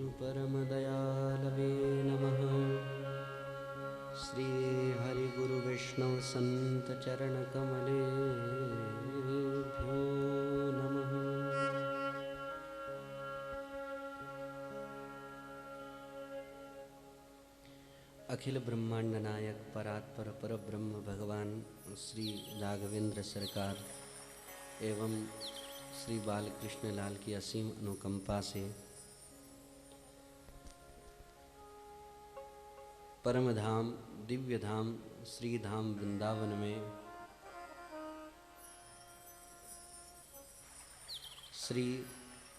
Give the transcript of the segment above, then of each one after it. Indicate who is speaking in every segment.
Speaker 1: परमदयालवे नमः। श्री हरि गुरु वैष्णव संत चरण कमलेभ्यो नमः। अखिल ब्रह्मांड नायक परात्पर पर ब्रह्म भगवान श्री राघवेंद्र सरकार एवं श्री बालकृष्ण लाल की असीम अनुकंपा से परम धाम दिव्य धाम श्री धाम वृंदावन में श्री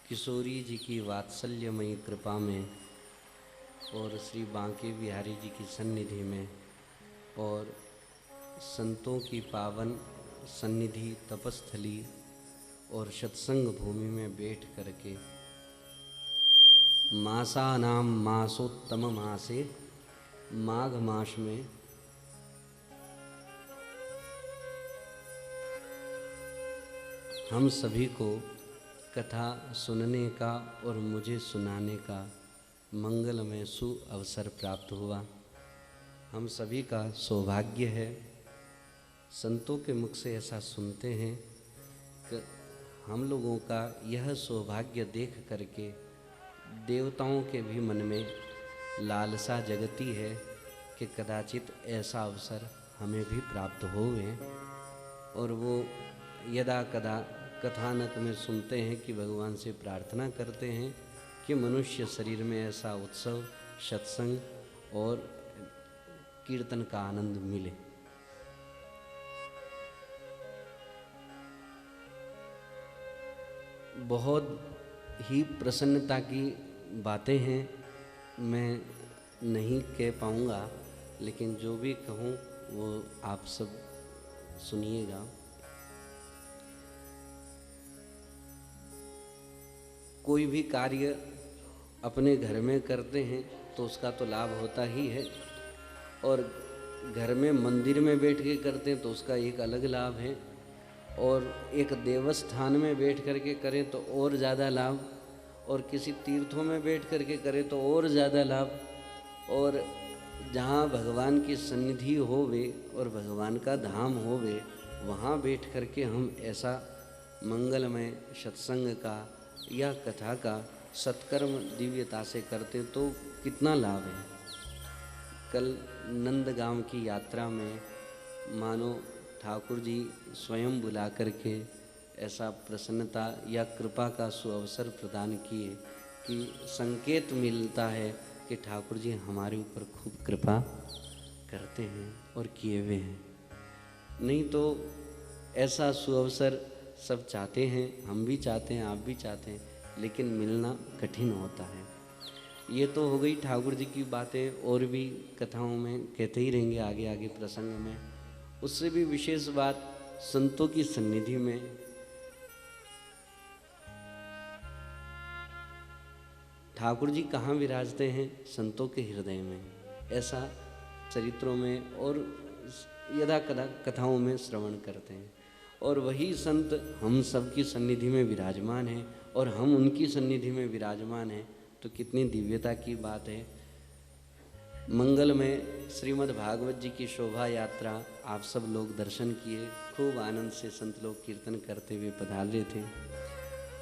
Speaker 1: किशोरी जी की वात्सल्यमयी कृपा में और श्री बांके बिहारी जी की सन्निधि में और संतों की पावन सन्निधि तपस्थली और सत्संग भूमि में बैठ करके मासानाम मासोत्तम मासे माघ मास में हम सभी को कथा सुनने का और मुझे सुनाने का मंगलमय सुअवसर प्राप्त हुआ। हम सभी का सौभाग्य है। संतों के मुख से ऐसा सुनते हैं कि हम लोगों का यह सौभाग्य देख करके देवताओं के भी मन में लालसा जगती है कि कदाचित ऐसा अवसर हमें भी प्राप्त होवे। और वो यदा कदा कथानक में सुनते हैं कि भगवान से प्रार्थना करते हैं कि मनुष्य शरीर में ऐसा उत्सव सत्संग और कीर्तन का आनंद मिले। बहुत ही प्रसन्नता की बातें हैं, मैं नहीं कह पाऊँगा, लेकिन जो भी कहूँ वो आप सब सुनिएगा। कोई भी कार्य अपने घर में करते हैं तो उसका तो लाभ होता ही है, और घर में मंदिर में बैठ के करते हैं तो उसका एक अलग लाभ है, और एक देवस्थान में बैठ करके करें तो और ज़्यादा लाभ, और किसी तीर्थों में बैठ करके करें तो और ज़्यादा लाभ। और जहाँ भगवान की सन्निधि होवे और भगवान का धाम होवे वहाँ बैठ करके हम ऐसा मंगलमय सत्संग का या कथा का सत्कर्म दिव्यता से करते तो कितना लाभ है। कल नंदगांव की यात्रा में मानो ठाकुर जी स्वयं बुला करके ऐसा प्रसन्नता या कृपा का सुअवसर प्रदान किए कि संकेत मिलता है कि ठाकुर जी हमारे ऊपर खूब कृपा करते हैं और किए हुए हैं। नहीं तो ऐसा सुअवसर सब चाहते हैं, हम भी चाहते हैं, आप भी चाहते हैं, लेकिन मिलना कठिन होता है। ये तो हो गई ठाकुर जी की बातें, और भी कथाओं में कहते ही रहेंगे आगे आगे प्रसंग में। उससे भी विशेष बात संतों की सन्निधि में ठाकुर जी कहाँ विराजते हैं? संतों के हृदय में। ऐसा चरित्रों में और यदा कदा कथाओं में श्रवण करते हैं। और वही संत हम सब की सन्निधि में विराजमान हैं और हम उनकी सन्निधि में विराजमान हैं, तो कितनी दिव्यता की बात है। मंगल में श्रीमद् भागवत जी की शोभा यात्रा आप सब लोग दर्शन किए, खूब आनंद से संत लोग कीर्तन करते हुए पधारे थे।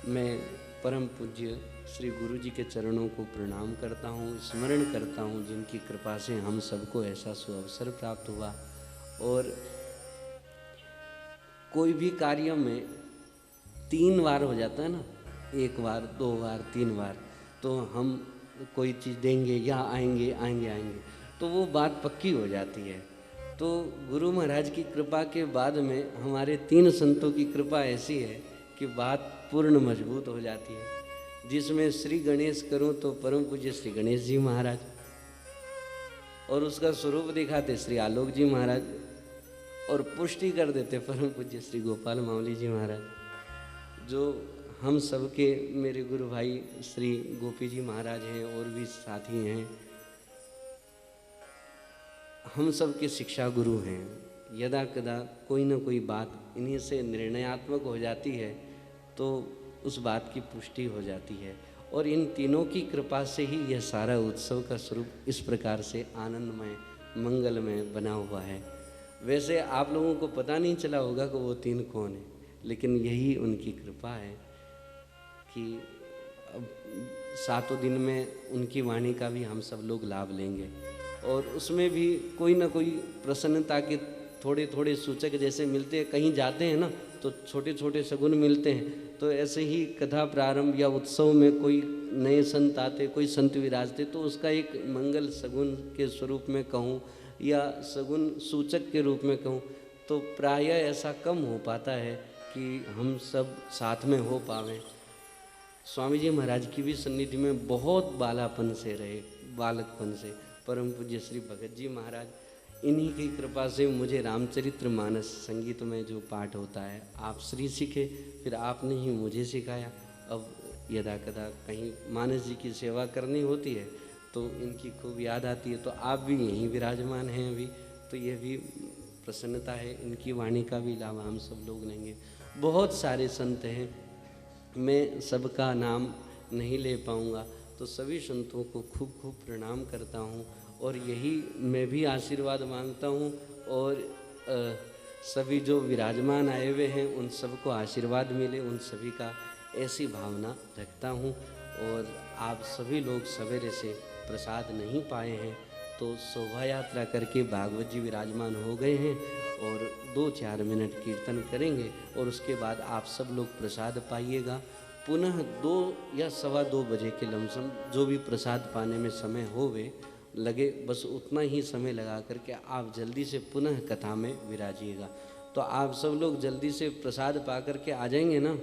Speaker 1: मैं परम पूज्य श्री गुरु जी के चरणों को प्रणाम करता हूँ, स्मरण करता हूँ जिनकी कृपा से हम सबको ऐसा सुअवसर प्राप्त हुआ। और कोई भी कार्य में 3 बार हो जाता है ना, 1 बार 2 बार 3 बार, तो हम कोई चीज़ देंगे या आएंगे आएंगे आएंगे तो वो बात पक्की हो जाती है। तो गुरु महाराज की कृपा के बाद में हमारे 3 संतों की कृपा ऐसी है कि बात पूर्ण मजबूत हो जाती है। जिसमें श्री गणेश करूं तो परम पूज्य श्री गणेश जी महाराज, और उसका स्वरूप दिखाते श्री आलोक जी महाराज, और पुष्टि कर देते परम पूज्य श्री गोपाल मावली जी महाराज, जो हम सबके मेरे गुरु भाई श्री गोपी जी महाराज हैं और भी साथी हैं। हम सब के शिक्षा गुरु हैं। यदा कदा कोई ना कोई बात इन्हीं से निर्णयात्मक हो जाती है तो उस बात की पुष्टि हो जाती है। और इन तीनों की कृपा से ही यह सारा उत्सव का स्वरूप इस प्रकार से आनंदमय मंगलमय बना हुआ है। वैसे आप लोगों को पता नहीं चला होगा कि वो तीन कौन है, लेकिन यही उनकी कृपा है कि अब 7 दिन में उनकी वाणी का भी हम सब लोग लाभ लेंगे। और उसमें भी कोई ना कोई प्रसन्नता के थोड़े थोड़े सूचक जैसे मिलते हैं, कहीं जाते हैं ना तो छोटे छोटे सगुन मिलते हैं। तो ऐसे ही कथा प्रारंभ या उत्सव में कोई नए संत आते, कोई संत विराजते, तो उसका एक मंगल सगुन के स्वरूप में कहूँ या सगुन सूचक के रूप में कहूँ, तो प्रायः ऐसा कम हो पाता है कि हम सब साथ में हो पावें। स्वामी जी महाराज की भी सन्निधि में बहुत बालापन से रहे, बालकपन से। परम पूज्य श्री भगत जी महाराज, इन्हीं की कृपा से मुझे रामचरित्र मानस संगीत में जो पाठ होता है आप श्री सीखे, फिर आपने ही मुझे सिखाया। अब यदा कदा कहीं मानस जी की सेवा करनी होती है तो इनकी खूब याद आती है। तो आप भी यहीं विराजमान हैं अभी, तो यह भी प्रसन्नता है। इनकी वाणी का भी लाभ हम सब लोग लेंगे। बहुत सारे संत हैं, मैं सबका नाम नहीं ले पाऊँगा, तो सभी संतों को खूब खूब प्रणाम करता हूँ और यही मैं भी आशीर्वाद मांगता हूँ। और सभी जो विराजमान आए हुए हैं उन सबको आशीर्वाद मिले, उन सभी का ऐसी भावना रखता हूँ। और आप सभी लोग सवेरे से प्रसाद नहीं पाए हैं तो शोभा यात्रा करके भागवत जी विराजमान हो गए हैं और 2-4 मिनट कीर्तन करेंगे और उसके बाद आप सब लोग प्रसाद पाइएगा। पुनः 2 या 2:15 बजे के लमसम जो भी प्रसाद पाने में समय होवे लगे, बस उतना ही समय लगा करके आप जल्दी से पुनः कथा में विराजिएगा। तो आप सब लोग जल्दी से प्रसाद पा करके आ जाएंगे ना?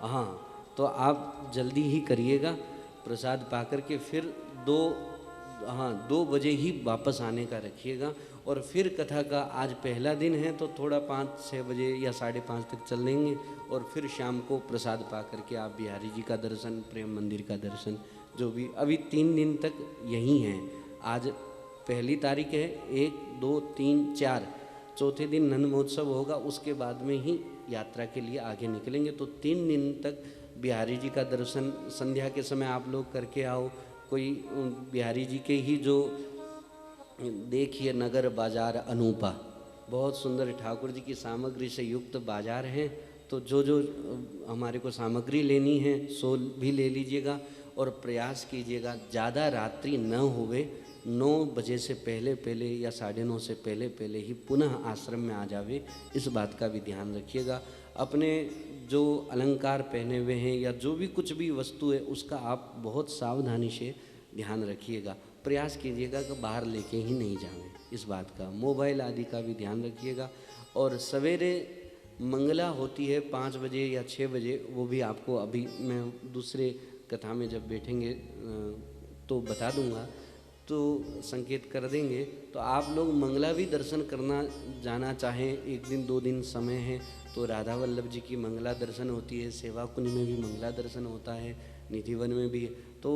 Speaker 1: हाँ, तो आप जल्दी ही करिएगा, प्रसाद पा करके फिर 2 बजे ही वापस आने का रखिएगा। और फिर कथा का आज पहला दिन है तो थोड़ा 5-6 बजे या 5:30 तक चल देंगे और फिर शाम को प्रसाद पा करके आप बिहारी जी का दर्शन, प्रेम मंदिर का दर्शन, जो भी अभी 3 दिन तक यहीं हैं। आज पहली तारीख है, 1, 2, 3, 4, चौथे दिन नंद महोत्सव होगा, उसके बाद में ही यात्रा के लिए आगे निकलेंगे। तो 3 दिन तक बिहारी जी का दर्शन संध्या के समय आप लोग करके आओ। कोई बिहारी जी के ही जो देखिए नगर बाजार अनूपा, बहुत सुंदर ठाकुर जी की सामग्री से युक्त बाजार है। तो जो जो हमारे को सामग्री लेनी है सो भी ले लीजिएगा और प्रयास कीजिएगा ज़्यादा रात्रि न होवे, 9 बजे से पहले पहले या 9:30 से पहले पहले ही पुनः आश्रम में आ जावे, इस बात का भी ध्यान रखिएगा। अपने जो अलंकार पहने हुए हैं या जो भी कुछ भी वस्तु है उसका आप बहुत सावधानी से ध्यान रखिएगा। प्रयास कीजिएगा कि बाहर लेके ही नहीं जाएं, इस बात का। मोबाइल आदि का भी ध्यान रखिएगा। और सवेरे मंगला होती है 5 बजे या 6 बजे, वो भी आपको अभी मैं दूसरे कथा में जब बैठेंगे तो बता दूंगा, तो संकेत कर देंगे। तो आप लोग मंगला भी दर्शन करना जाना चाहें, 1 दिन 2 दिन समय है तो राधा वल्लभ जी की मंगला दर्शन होती है, सेवा कुंज में भी मंगला दर्शन होता है, निधिवन में भी, तो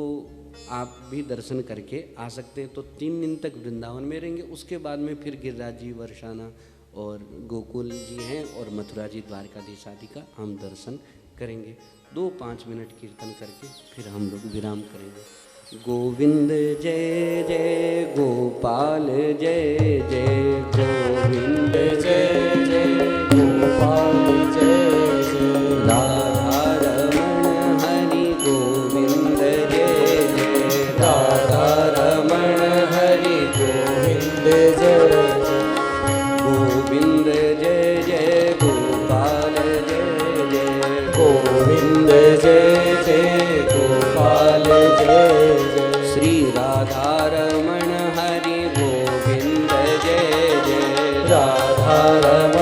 Speaker 1: आप भी दर्शन करके आ सकते हैं। तो 3 दिन तक वृंदावन में रहेंगे, उसके बाद में फिर गिरिराज जी, वर्षाना और गोकुल जी हैं और मथुरा जी, द्वारकाधीश आदि का हम दर्शन करेंगे। 2-5 मिनट कीर्तन करके फिर हम लोग विराम करेंगे। गोविंद जय जय गोपाल जय जय, गोविंद जय जय गोपाल जय जय, राधा रमण हरि गोविंद जय जय, राधा रमण हरि गोविंद जय जय, गोविंद जय जय गोपाल जय जय, गोविंद जय जय गोपाल जय जय, श्री राधा रमण हरि गोविंद जय जय, राधा रमण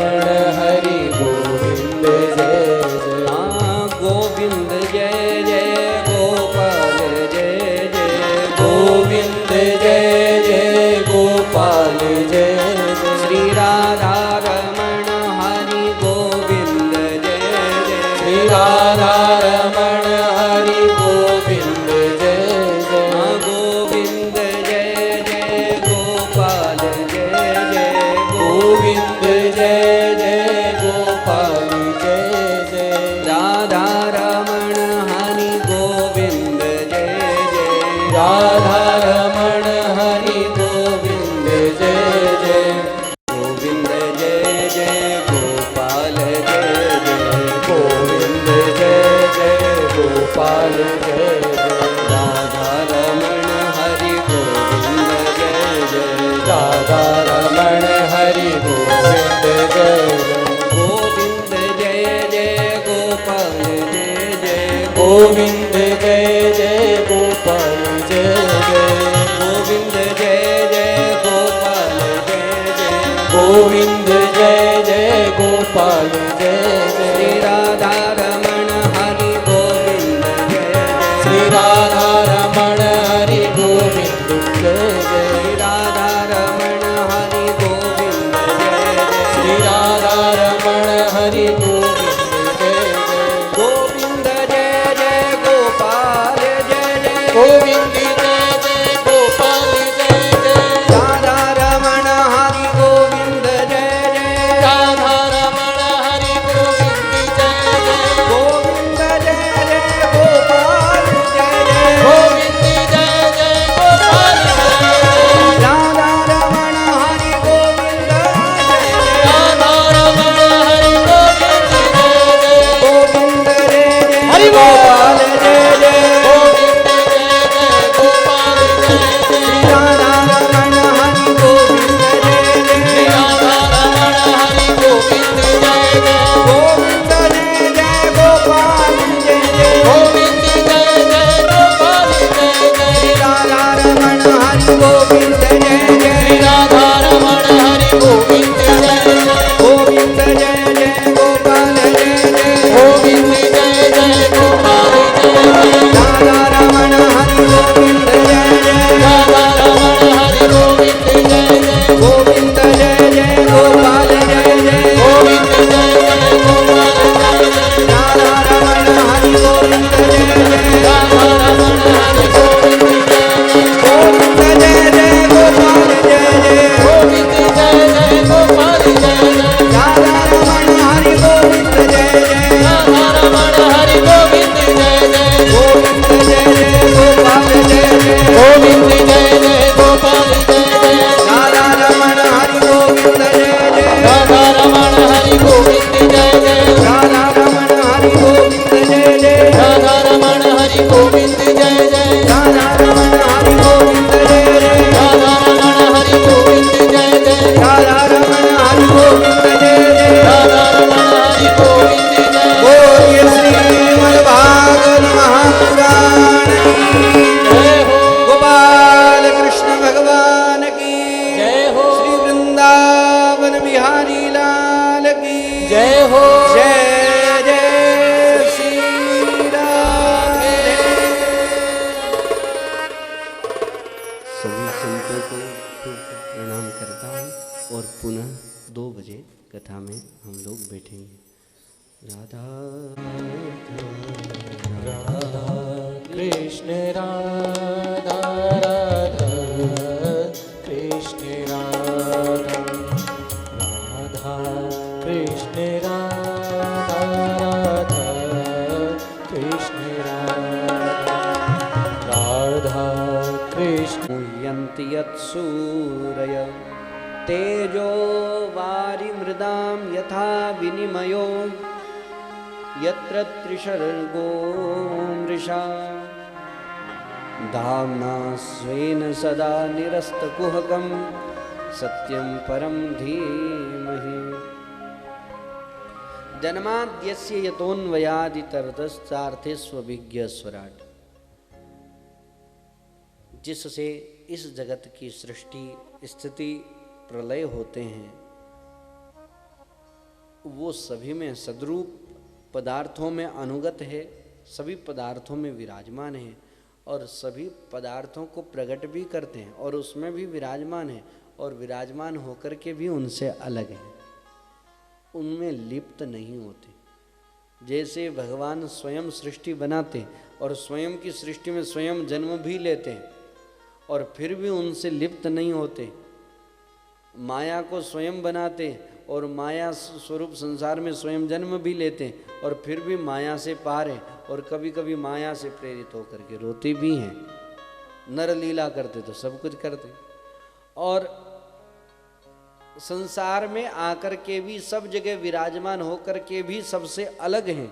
Speaker 2: राधा रमण हरि गोविंद जय जय
Speaker 1: गोविंद जय जय गोपाल जय जय
Speaker 2: गोविंद जय जय गोपाल जय जय
Speaker 1: राधा रमण हरि गोविंद जय जय
Speaker 2: राधा रमण हरि गोविंद जय जय
Speaker 1: गोविंद जय जय गोपाल जय जय
Speaker 2: गोविंद जय जय गोपाल जय जय
Speaker 1: गोविंद जय जय गोपाल जय जय
Speaker 2: गोविंद जय जय गोपाल जय
Speaker 1: श्री
Speaker 2: जय
Speaker 1: राधा रमण हरि गोविंद जय जय
Speaker 2: श्री राधा रमण हरि गोविंद जय जय
Speaker 1: श्री राधा रमण हरि गोविंद जय जय
Speaker 2: श्री राधा रमण हरि गोविंद जय जय
Speaker 1: गोविंद जय जय गोपाल जय जय
Speaker 2: गोविंद जय जय गोपाल जय जय
Speaker 1: राधा रमण हरि गोविंद जय जय
Speaker 2: राधा रमण हरि गोविंद जय जय
Speaker 1: गोविंद जय जय गोपाल जय जय
Speaker 2: गोविंद जय जय गोपाल जय जय
Speaker 1: राधा रमण हरि गोविंद जय जय
Speaker 2: राधा रमण हरि गोविंद जय जय
Speaker 1: गोविंद जय जय
Speaker 2: हरि बोल।
Speaker 1: गोपाल जय जय
Speaker 2: गोविंद जय जय गोपाल जय जय
Speaker 1: राधा रमण हरि गोविंद जय
Speaker 2: श्री
Speaker 1: जय
Speaker 2: राधा रमण हरि गोविंद जय जय
Speaker 1: गोविंद जय जय गोपाल जय जय
Speaker 2: गोविंद जय जय गोपाल जय जय
Speaker 1: राधा रमण हरि गोविंद जय
Speaker 2: श्री
Speaker 1: जय
Speaker 2: राधा रमण हरि गोविंद जय जय
Speaker 1: गोविंद जय जय गोपाल जय जय
Speaker 2: गोविंद जय जय गोपाल जय जय
Speaker 1: राधा रमण हरि गोविंद जय जय
Speaker 2: राधा रमण हरि गोविंद जय जय
Speaker 1: गोविंद जय जय गोपाल जय जय
Speaker 2: गोविंद जय जय गोपाल जय जय
Speaker 1: राधा रमण हरि गोविंद जय जय
Speaker 2: राधा रमण हरि गोविंद जय जय
Speaker 1: गोविंद जय जय गोपाल जय जय
Speaker 2: गोविंद जय जय गोपाल जय जय
Speaker 1: राधा रमण हरि गोविंद जय जय
Speaker 2: राधा रमण हरि गोविंद जय जय
Speaker 1: गोविंद जय जय गोपाल जय जय
Speaker 2: गोविंद जय जय गोपाल जय जय
Speaker 1: राधा रमण हरि गोविंद जय जय
Speaker 2: राधा रमण हरि गोविंद जय जय
Speaker 1: राधा रमण हरि गोविंद जय जय
Speaker 2: राधा रमण हरि गोविंद जय जय
Speaker 1: राधा रमण हरि गोविंद जय जय
Speaker 2: राधा रमण हरि गोविंद जय जय
Speaker 1: राधा रमण हरि गोविंद जय जय
Speaker 2: राधा रमण हरि गोविंद जय
Speaker 1: बोलिए श्रीमद् भागवत महापुराण की
Speaker 2: जय हो
Speaker 1: गोपाल कृष्ण भगवान की
Speaker 2: जय हो
Speaker 1: श्री वृंदावन बिहारी लाल की
Speaker 2: जय हो
Speaker 1: जय जय श्री राधे। सभी संतों को प्रणाम करता हूँ और पुनः 2 बजे कथा में हम लोग बैठेंगे। राधा
Speaker 2: राधा कृष्ण राधा राधा कृष्ण राधा राधा कृष्ण राधा राधा कृष्ण राधा राधा कृष्ण
Speaker 1: मुह्यन्ति यत्सूरय तेजो वारिमृदां यथा विनिमयो यत्र त्रिशर्गो मृषा धाम्ना स्वेन सदा निरस्तकुहकं सत्यं परं धीमहि जन्माद्यस्य यतोऽन्वयादितरतश्चार्थेष्वभिज्ञस्वराट्। जिससे इस जगत की सृष्टि स्थिति प्रलय होते हैं वो सभी में सद्रूप पदार्थों में अनुगत है, सभी पदार्थों में विराजमान है और सभी पदार्थों को प्रकट भी करते हैं और उसमें भी विराजमान है और विराजमान होकर के भी उनसे अलग है, उनमें लिप्त नहीं होते। जैसे भगवान स्वयं सृष्टि बनाते और स्वयं की सृष्टि में स्वयं जन्म भी लेते हैं और फिर भी उनसे लिप्त नहीं होते, माया को स्वयं बनाते और माया स्वरूप संसार में स्वयं जन्म भी लेते और फिर भी माया से पार है और कभी कभी माया से प्रेरित होकर के रोते भी हैं। नर लीला करते तो सब कुछ करते, और संसार में आकर के भी सब जगह विराजमान होकर के भी सबसे अलग हैं,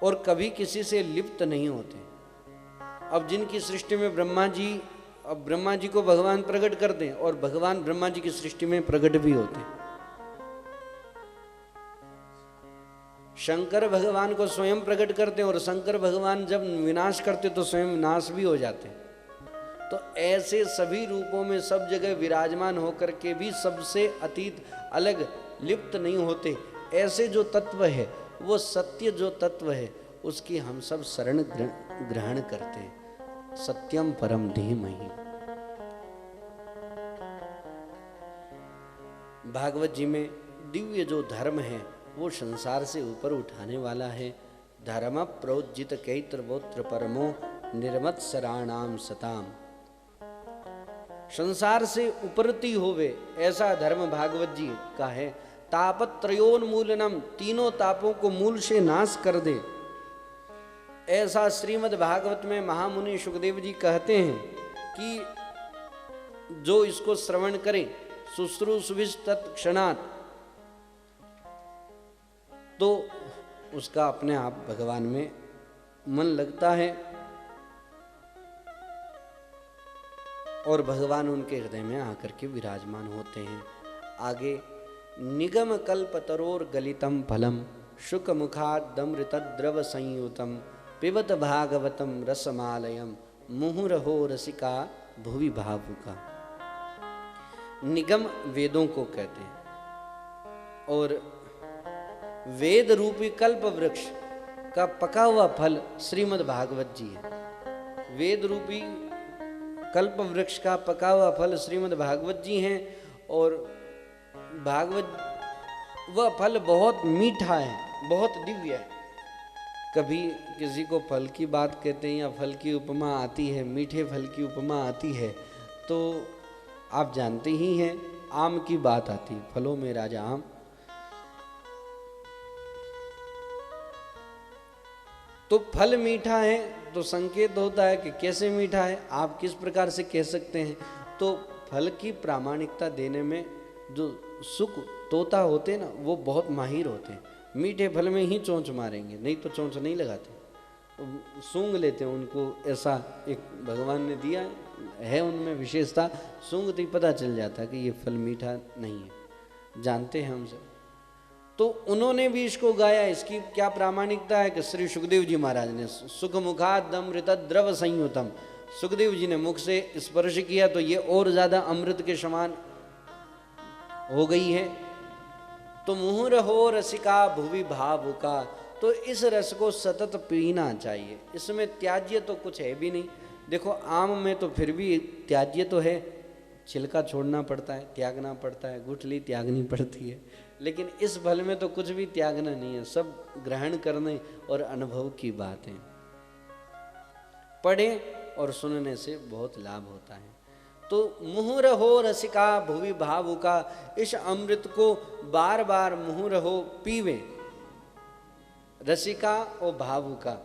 Speaker 1: और कभी किसी से लिप्त नहीं होते। अब जिनकी सृष्टि में ब्रह्मा जी को भगवान प्रकट करते हैं और भगवान ब्रह्मा जी की सृष्टि में प्रकट भी होते हैं। शंकर भगवान को स्वयं प्रकट करते हैं और शंकर भगवान जब विनाश करते तो स्वयं नाश भी हो जाते हैं। तो ऐसे सभी रूपों में सब जगह विराजमान होकर के भी सबसे अतीत अलग लिप्त नहीं होते। ऐसे जो तत्व है, वो सत्य जो तत्व है, उसकी हम सब शरण ग्रहण करते हैं। सत्यम परम धीमहि। भागवत जी में दिव्य जो धर्म है वो संसार से ऊपर उठाने वाला है। धर्म प्रोज्जित कैत्रवोत्र परमो निर्मत्सराणाम सताम। संसार से उपरती होवे ऐसा धर्म भागवत जी का है। तापत्रयोन्मूलनम, तीनों तापों को मूल से नाश कर दे, ऐसा श्रीमद् भागवत में महामुनि सुखदेव जी कहते हैं कि जो इसको श्रवण करे शुश्रूषुभिः तत्क्षणात्, तो उसका अपने आप भगवान में मन लगता है और भगवान उनके हृदय में आकर के विराजमान होते हैं। आगे निगम कल्पतरोर गलितम फलम शुक मुखादमृतद्रव संयुतम पिबत भागवतम रसमालयम मुहुरहो रसिका भुवि भावुका। निगम वेदों को कहते हैं और वेद रूपी कल्प वृक्ष का पका हुआ फल श्रीमद् भागवत जी है। वेद रूपी कल्प वृक्ष का पका हुआ फल श्रीमद् भागवत जी हैं और भागवत वह फल बहुत मीठा है, बहुत दिव्य है। कभी किसी को फल की बात कहते हैं या फल की उपमा आती है, मीठे फल की उपमा आती है, तो आप जानते ही हैं आम की बात आती, फलों में राजा आम। तो फल मीठा है तो संकेत होता है कि कैसे मीठा है, आप किस प्रकार से कह सकते हैं। तो फल की प्रामाणिकता देने में जो सुख तोता होते हैं ना, वो बहुत माहिर होते हैं। मीठे फल में ही चोंच मारेंगे, नहीं तो चोंच नहीं लगाते, सूंघ लेते हैं उनको। ऐसा एक भगवान ने दिया है उनमें विशेषता, सूंघते ही पता चल जाता है कि ये फल मीठा नहीं है, जानते हैं हम सब। तो उन्होंने भी इसको गाया। इसकी क्या प्रामाणिकता है कि श्री सुखदेव जी महाराज ने सुख मुखादमृत द्रव संयुतम, सुखदेव जी ने मुख से स्पर्श किया तो ये और ज्यादा अमृत के समान हो गई है। तो मुहुरहो रसिका भुवि भावुका, तो इस रस को सतत पीना चाहिए। इसमें त्याज्य तो कुछ है भी नहीं। देखो आम में तो फिर भी त्याज्य तो है, छिलका छोड़ना पड़ता है, त्यागना पड़ता है, गुठली त्यागनी पड़ती है, लेकिन इस फल में तो कुछ भी त्यागना नहीं है, सब ग्रहण करने और अनुभव की बात है। पढ़ें और सुनने से बहुत लाभ होता है। तो मुहुरहो रसिका भुवि भावुका, इस अमृत को बार बार मुहुरहो पीवे, रसिका और भावुका।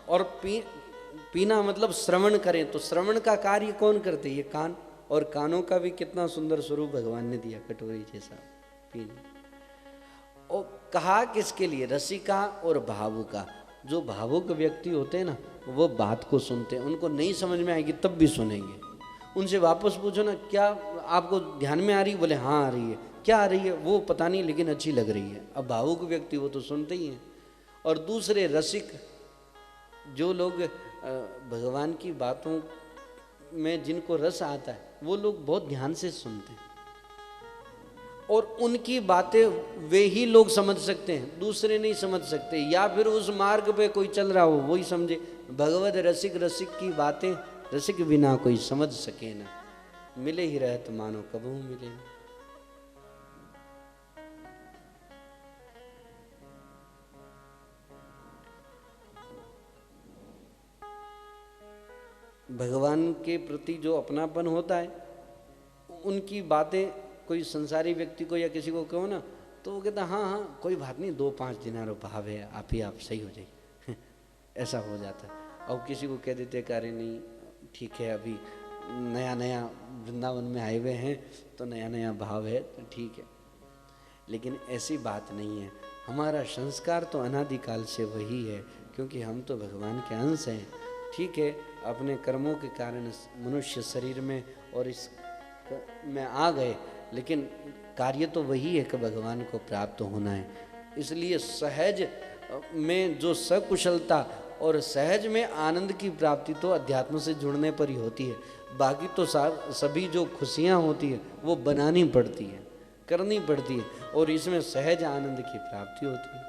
Speaker 1: और पीना मतलब श्रवण करें, तो श्रवण का कार्य कौन करते? ये कान, और कानों का भी कितना सुंदर स्वरूप भगवान ने दिया, कटोरी जैसा पीने। और कहा किसके लिए? रसिका और भावुका। जो भावुक व्यक्ति होते हैं ना, वो बात को सुनते हैं, उनको नहीं समझ में आएगी तब भी सुनेंगे। उनसे वापस पूछो ना, क्या आपको ध्यान में आ रही है? बोले हाँ आ रही है। क्या आ रही है? वो पता नहीं, लेकिन अच्छी लग रही है। अब भावुक व्यक्ति वो तो सुनते ही हैं। और दूसरे रसिक, जो लोग भगवान की बातों में जिनको रस आता है, वो लोग बहुत ध्यान से सुनते हैं और उनकी बातें वे ही लोग समझ सकते हैं, दूसरे नहीं समझ सकते। या फिर उस मार्ग पे कोई चल रहा हो वही समझे। भगवत रसिक, रसिक की बातें रसिक बिना कोई समझ सके ना। मिले ही रहत मानो कबहू मिले ना। भगवान के प्रति जो अपनापन होता है, उनकी बातें कोई संसारी व्यक्ति को या किसी को कहो ना, तो वो कहता हाँ हाँ कोई बात नहीं, 2-5 दिनार भाव है, आप ही आप सही हो जाइए। ऐसा हो जाता है। अब किसी को कह देते कि अरे नहीं ठीक है, अभी नया नया वृंदावन में आए हुए हैं तो नया नया भाव है तो ठीक है, लेकिन ऐसी बात नहीं है। हमारा संस्कार तो अनादिकाल से वही है, क्योंकि हम तो भगवान के अंश हैं। ठीक है, अपने कर्मों के कारण मनुष्य शरीर में और इस में आ गए, लेकिन कार्य तो वही है कि भगवान को प्राप्त होना है। इसलिए सहज में जो सकुशलता और सहज में आनंद की प्राप्ति तो अध्यात्म से जुड़ने पर ही होती है। बाकी तो सभी जो खुशियाँ होती है वो बनानी पड़ती है, करनी पड़ती है, और इसमें सहज आनंद की प्राप्ति होती है।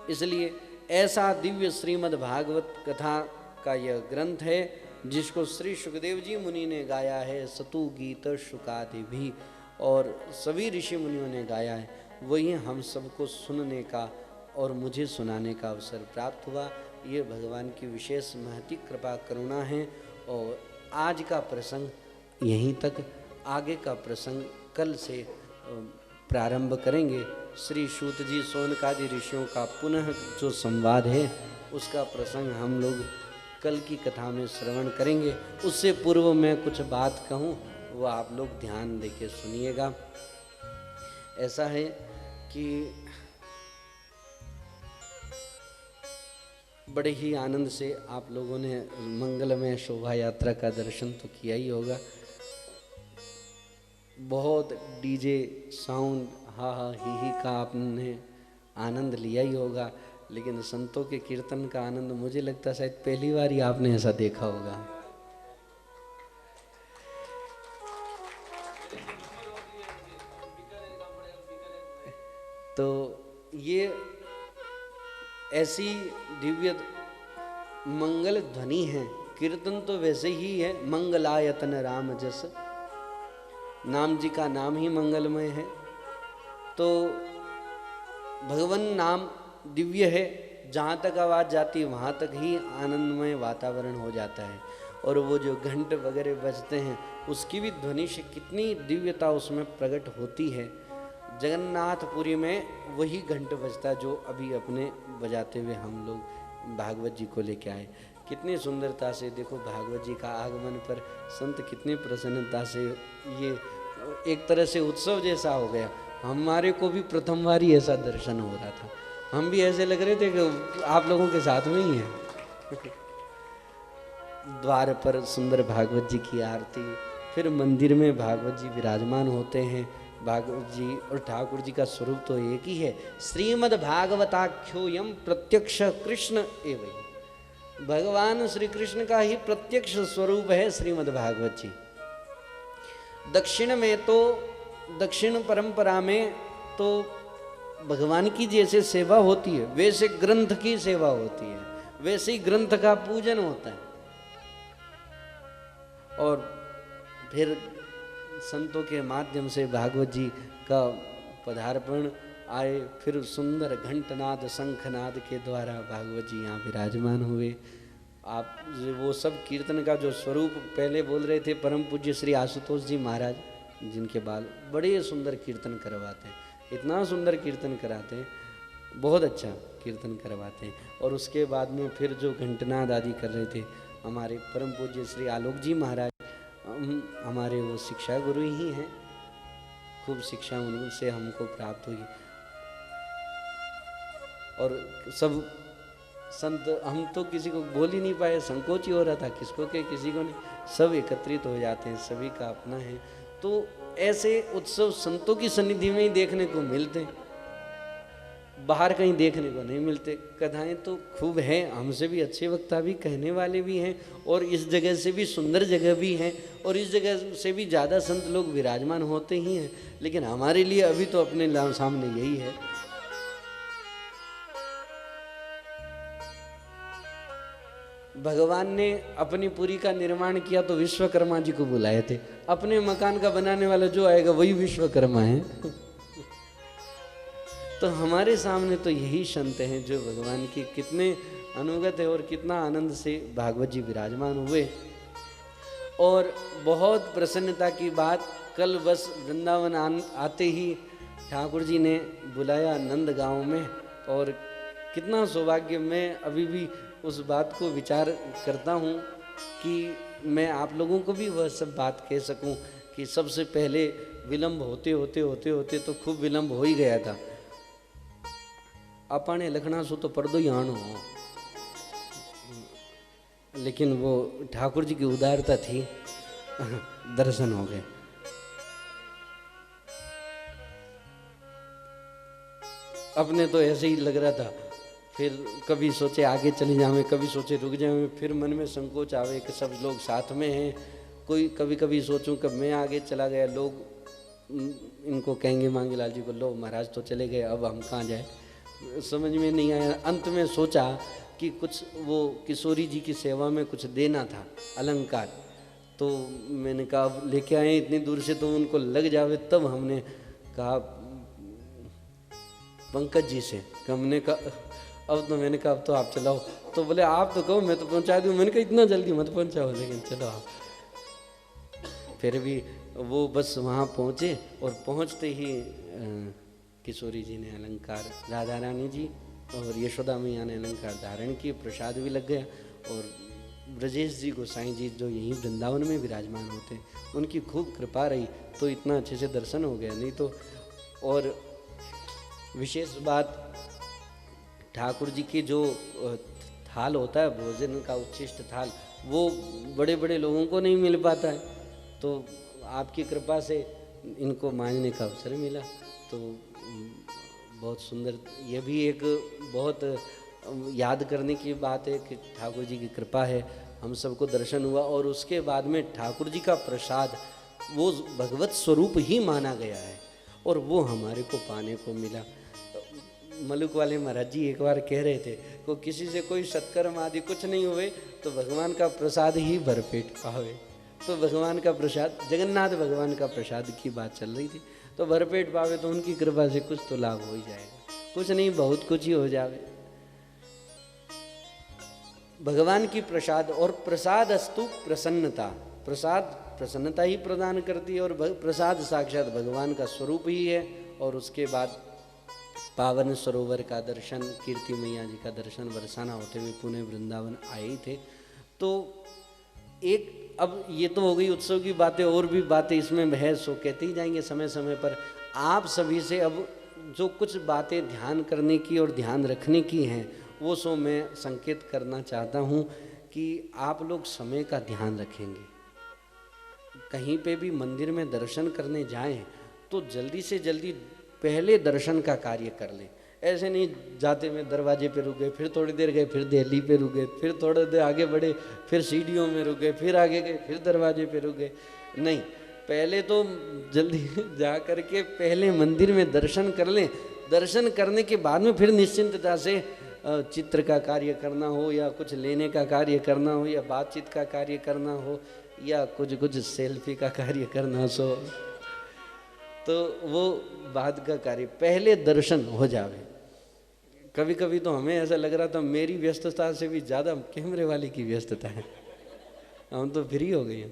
Speaker 1: इसलिए ऐसा दिव्य श्रीमद् भागवत कथा का यह ग्रंथ है जिसको श्री सुखदेव जी मुनि ने गाया है, सतु गीत शुकादि भी, और सभी ऋषि मुनियों ने गाया है। वही हम सबको सुनने का और मुझे सुनाने का अवसर प्राप्त हुआ। ये भगवान की विशेष महती कृपा करुणा है। और आज का प्रसंग यहीं तक, आगे का प्रसंग कल से प्रारंभ करेंगे। श्री सूत जी सोनकादि ऋषियों का पुनः जो संवाद है उसका प्रसंग हम लोग कल की कथा में श्रवण करेंगे। उससे पूर्व मैं कुछ बात कहूँ, वो आप लोग ध्यान देके सुनिएगा। ऐसा है कि बड़े ही आनंद से आप लोगों ने मंगलमय शोभा यात्रा का दर्शन तो किया ही होगा। बहुत डीजे साउंड हा हा ही का आपने आनंद लिया ही होगा, लेकिन संतों के कीर्तन का आनंद मुझे लगता है शायद पहली बार ही आपने ऐसा देखा होगा। तो ये ऐसी दिव्य मंगल ध्वनि है। कीर्तन तो वैसे ही है, मंगलायतन राम जस, नाम जी का नाम ही मंगलमय है। तो भगवान नाम दिव्य है, जहाँ तक आवाज़ जाती वहाँ तक ही आनंदमय वातावरण हो जाता है। और वो जो घंट वगैरह बजते हैं उसकी भी ध्वनि से कितनी दिव्यता उसमें प्रकट होती है। जगन्नाथपुरी में वही घंट बजता है जो अभी अपने बजाते हुए हम लोग भागवत जी को लेके आए। कितनी सुंदरता से देखो, भागवत जी का आगमन पर संत कितनी प्रसन्नता से, ये एक तरह से उत्सव जैसा हो गया। हमारे को भी प्रथम बार ही ऐसा दर्शन हो रहा था, हम भी ऐसे लग रहे थे कि आप लोगों के साथ में ही हैं। द्वार पर सुंदर भागवत जी की आरती, फिर मंदिर में भागवत जी विराजमान होते हैं। भागवत जी और ठाकुर जी का स्वरूप तो एक ही है। श्रीमद् भागवताख्योयम प्रत्यक्ष कृष्ण एवं, भगवान श्री कृष्ण का ही प्रत्यक्ष स्वरूप है श्रीमद् भागवत जी। दक्षिण में तो, दक्षिण परंपरा में तो भगवान की जैसे सेवा होती है वैसे ग्रंथ की सेवा होती है, वैसे ही ग्रंथ का पूजन होता है। और फिर संतों के माध्यम से भागवत जी का पदार्पण आए, फिर सुंदर घंटनाद शंखनाद के द्वारा भागवत जी यहाँ विराजमान हुए। आप वो सब कीर्तन का जो स्वरूप पहले बोल रहे थे, परम पूज्य श्री आशुतोष जी महाराज, जिनके बाल बड़े सुंदर कीर्तन करवाते हैं, इतना सुंदर कीर्तन कराते हैं, बहुत अच्छा कीर्तन करवाते हैं। और उसके बाद में फिर जो घंटनाद आदि कर रहे थे हमारे परम पूज्य श्री आलोक जी महाराज, हमारे वो शिक्षा गुरु ही हैं, खूब शिक्षा उनसे हमको प्राप्त हुई। और सब संत, हम तो किसी को बोल ही नहीं पाए, संकोच ही हो रहा था, किसको के किसी को नहीं, सब एकत्रित हो जाते हैं, सभी का अपना है। तो ऐसे उत्सव संतों की सन्निधि में ही देखने को मिलते हैं, बाहर कहीं देखने को नहीं मिलते। कथाएं तो खूब हैं, हमसे भी अच्छे वक्ता भी कहने वाले भी हैं, और इस जगह से भी सुंदर जगह भी हैं, और इस जगह से भी ज़्यादा संत लोग विराजमान होते ही हैं। लेकिन हमारे लिए अभी तो अपने सामने यही है। भगवान ने अपनी पुरी का निर्माण किया तो विश्वकर्मा जी को बुलाए थे, अपने मकान का बनाने वाला जो आएगा वही विश्वकर्मा है। तो हमारे सामने तो यही संत हैं जो भगवान की कितने अनुगत है और कितना आनंद से भागवत जी विराजमान हुए। और बहुत प्रसन्नता की बात, कल बस वृंदावन आते ही ठाकुर जी ने बुलाया नंद गांव में, और कितना सौभाग्य। मैं अभी भी उस बात को विचार करता हूँ कि मैं आप लोगों को भी वह सब बात कह सकूं कि सबसे पहले विलंब होते होते होते होते तो खूब विलंब हो ही गया था। अपाने लखना सो तो पर्दो ही आनो, लेकिन वो ठाकुर जी की उदारता थी, दर्शन हो गए। अपने तो ऐसे ही लग रहा था, फिर कभी सोचे आगे चले जावे, कभी सोचे रुक जावे, फिर मन में संकोच आवे कि सब लोग साथ में हैं। कोई कभी कभी सोचूं कि मैं आगे चला गया, लोग इनको कहेंगे मांगे लाल जी को, लो महाराज तो चले गए, अब हम कहाँ जाए, समझ में नहीं आया। अंत में सोचा कि कुछ वो किशोरी जी की सेवा में कुछ देना था, अलंकार। तो मैंने कहा अब लेके आए इतनी दूर से तो उनको लग जावे। तब हमने कहा पंकज जी से, हमने कहा अब तो, मैंने कहा अब तो आप चलाओ। तो बोले आप तो कहो, मैं तो पहुंचा दूँ। मैंने कहा इतना जल्दी मत पहुंचाओ, लेकिन चलो आप। फिर भी वो बस वहाँ पहुँचे और पहुँचते ही किशोरी जी ने अलंकार, राधा रानी जी और यशोदा मैया ने अलंकार धारण किए, प्रसाद भी लग गया। और ब्रजेश जी गोसाई जी जो यहीं वृंदावन में विराजमान होते हैं, उनकी खूब कृपा रही तो इतना अच्छे से दर्शन हो गया। नहीं तो, और विशेष बात, ठाकुर जी की जो थाल होता है, भोजन का उच्छिष्ट थाल, वो बड़े बड़े लोगों को नहीं मिल पाता है। तो आपकी कृपा से इनको मांझने का अवसर मिला, तो बहुत सुंदर। ये भी एक बहुत याद करने की बात है कि ठाकुर जी की कृपा है, हम सबको दर्शन हुआ। और उसके बाद में ठाकुर जी का प्रसाद वो भगवत स्वरूप ही माना गया है, और वो हमारे को पाने को मिला। मलुक वाले महाराज जी एक बार कह रहे थे को किसी से कोई सत्कर्म आदि कुछ नहीं हुए तो भगवान का प्रसाद ही भरपेट पावे। तो भगवान का प्रसाद, जगन्नाथ भगवान का प्रसाद की बात चल रही थी, तो भरपेट पावे तो उनकी कृपा से कुछ तो लाभ हो ही जाएगा, कुछ नहीं बहुत कुछ ही हो जावे। भगवान की प्रसाद, और प्रसाद अस्तु प्रसन्नता, प्रसाद प्रसन्नता ही प्रदान करती है, और प्रसाद साक्षात भगवान का स्वरूप ही है। और उसके बाद पावन सरोवर का दर्शन, कीर्ति मैया जी का दर्शन बरसाना होते हुए पुणे वृंदावन आए ही थे। तो एक, अब ये तो हो गई उत्सव की बातें, और भी बातें इसमें है सो कहते ही जाएंगे समय समय पर। आप सभी से अब जो कुछ बातें ध्यान करने की और ध्यान रखने की हैं, वो सो मैं संकेत करना चाहता हूँ कि आप लोग समय का ध्यान रखेंगे। कहीं पे भी मंदिर में दर्शन करने जाएं तो जल्दी से जल्दी पहले दर्शन का कार्य कर लें। ऐसे नहीं जाते में दरवाजे पे रुक गए, फिर थोड़ी देर गए, फिर दिल्ली पे रुक गए, फिर थोड़ी देर आगे बढ़े, फिर सीढ़ियों में रुक गए, फिर आगे गए, फिर दरवाजे पे रुक गए। नहीं, पहले तो जल्दी जा करके पहले मंदिर में दर्शन कर लें। दर्शन करने के बाद में फिर निश्चिंतता से चित्र का कार्य करना हो, या कुछ लेने का कार्य करना हो, या बातचीत का कार्य करना हो, या कुछ सेल्फी का कार्य करना सो, तो वो बाद का कार्य, पहले दर्शन हो जावे। कभी कभी तो हमें ऐसा लग रहा था मेरी व्यस्तता से भी ज़्यादा कैमरे वाले की व्यस्तता है, हम तो फ्री हो गए हैं।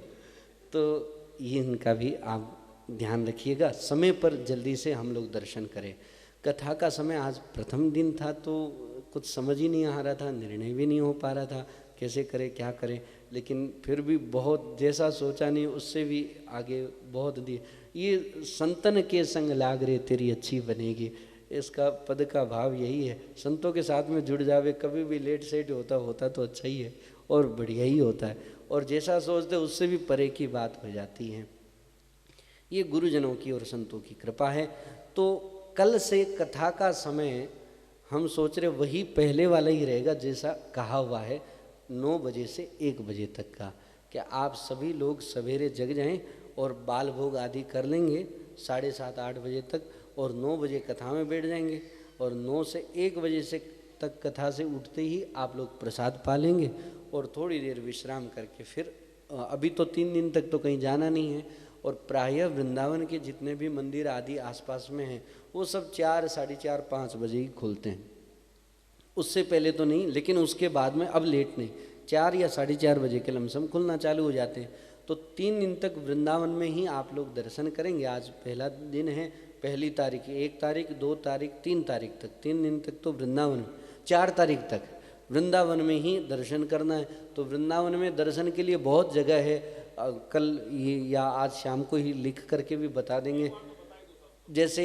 Speaker 1: तो ये इनका भी आप ध्यान रखिएगा, समय पर जल्दी से हम लोग दर्शन करें। कथा का समय आज प्रथम दिन था तो कुछ समझ ही नहीं आ रहा था, निर्णय भी नहीं हो पा रहा था कैसे करें क्या करें, लेकिन फिर भी बहुत जैसा सोचा नहीं उससे भी आगे बहुत दिए। ये संतन के संग लाग रे तेरी अच्छी बनेगी, इसका पद का भाव यही है। संतों के साथ में जुड़ जावे, कभी भी लेट सेट होता तो अच्छा ही है और बढ़िया ही होता है, और जैसा सोचते उससे भी परे की बात हो जाती है। ये गुरुजनों की और संतों की कृपा है। तो कल से कथा का समय हम सोच रहे वही पहले वाला ही रहेगा जैसा कहा हुआ है, 9 बजे से 1 बजे तक का। क्या आप सभी लोग सवेरे जग जाएं और बाल भोग आदि कर लेंगे 7:30-8 बजे तक, और 9 बजे कथा में बैठ जाएंगे, और 9 से 1 बजे से तक कथा से उठते ही आप लोग प्रसाद पा लेंगे, और थोड़ी देर विश्राम करके फिर अभी तो 3 दिन तक तो कहीं जाना नहीं है, और प्रायः वृंदावन के जितने भी मंदिर आदि आसपास में हैं वो सब 4, 4:30, 5 बजे ही खुलते हैं। उससे पहले तो नहीं, लेकिन उसके बाद में अब लेट नहीं, 4 या 4:30 बजे के लमसम खुलना चालू हो जाते हैं। तो 3 दिन तक वृंदावन में ही आप लोग दर्शन करेंगे। आज पहला दिन है, पहली तारीख, 1 तारीख, 2 तारीख, 3 तारीख तक, 3 दिन तक तो वृंदावन में। 4 तारीख तक वृंदावन में ही दर्शन करना है। तो वृंदावन में दर्शन के लिए बहुत जगह है, कल या आज शाम को ही लिख करके भी बता देंगे। जैसे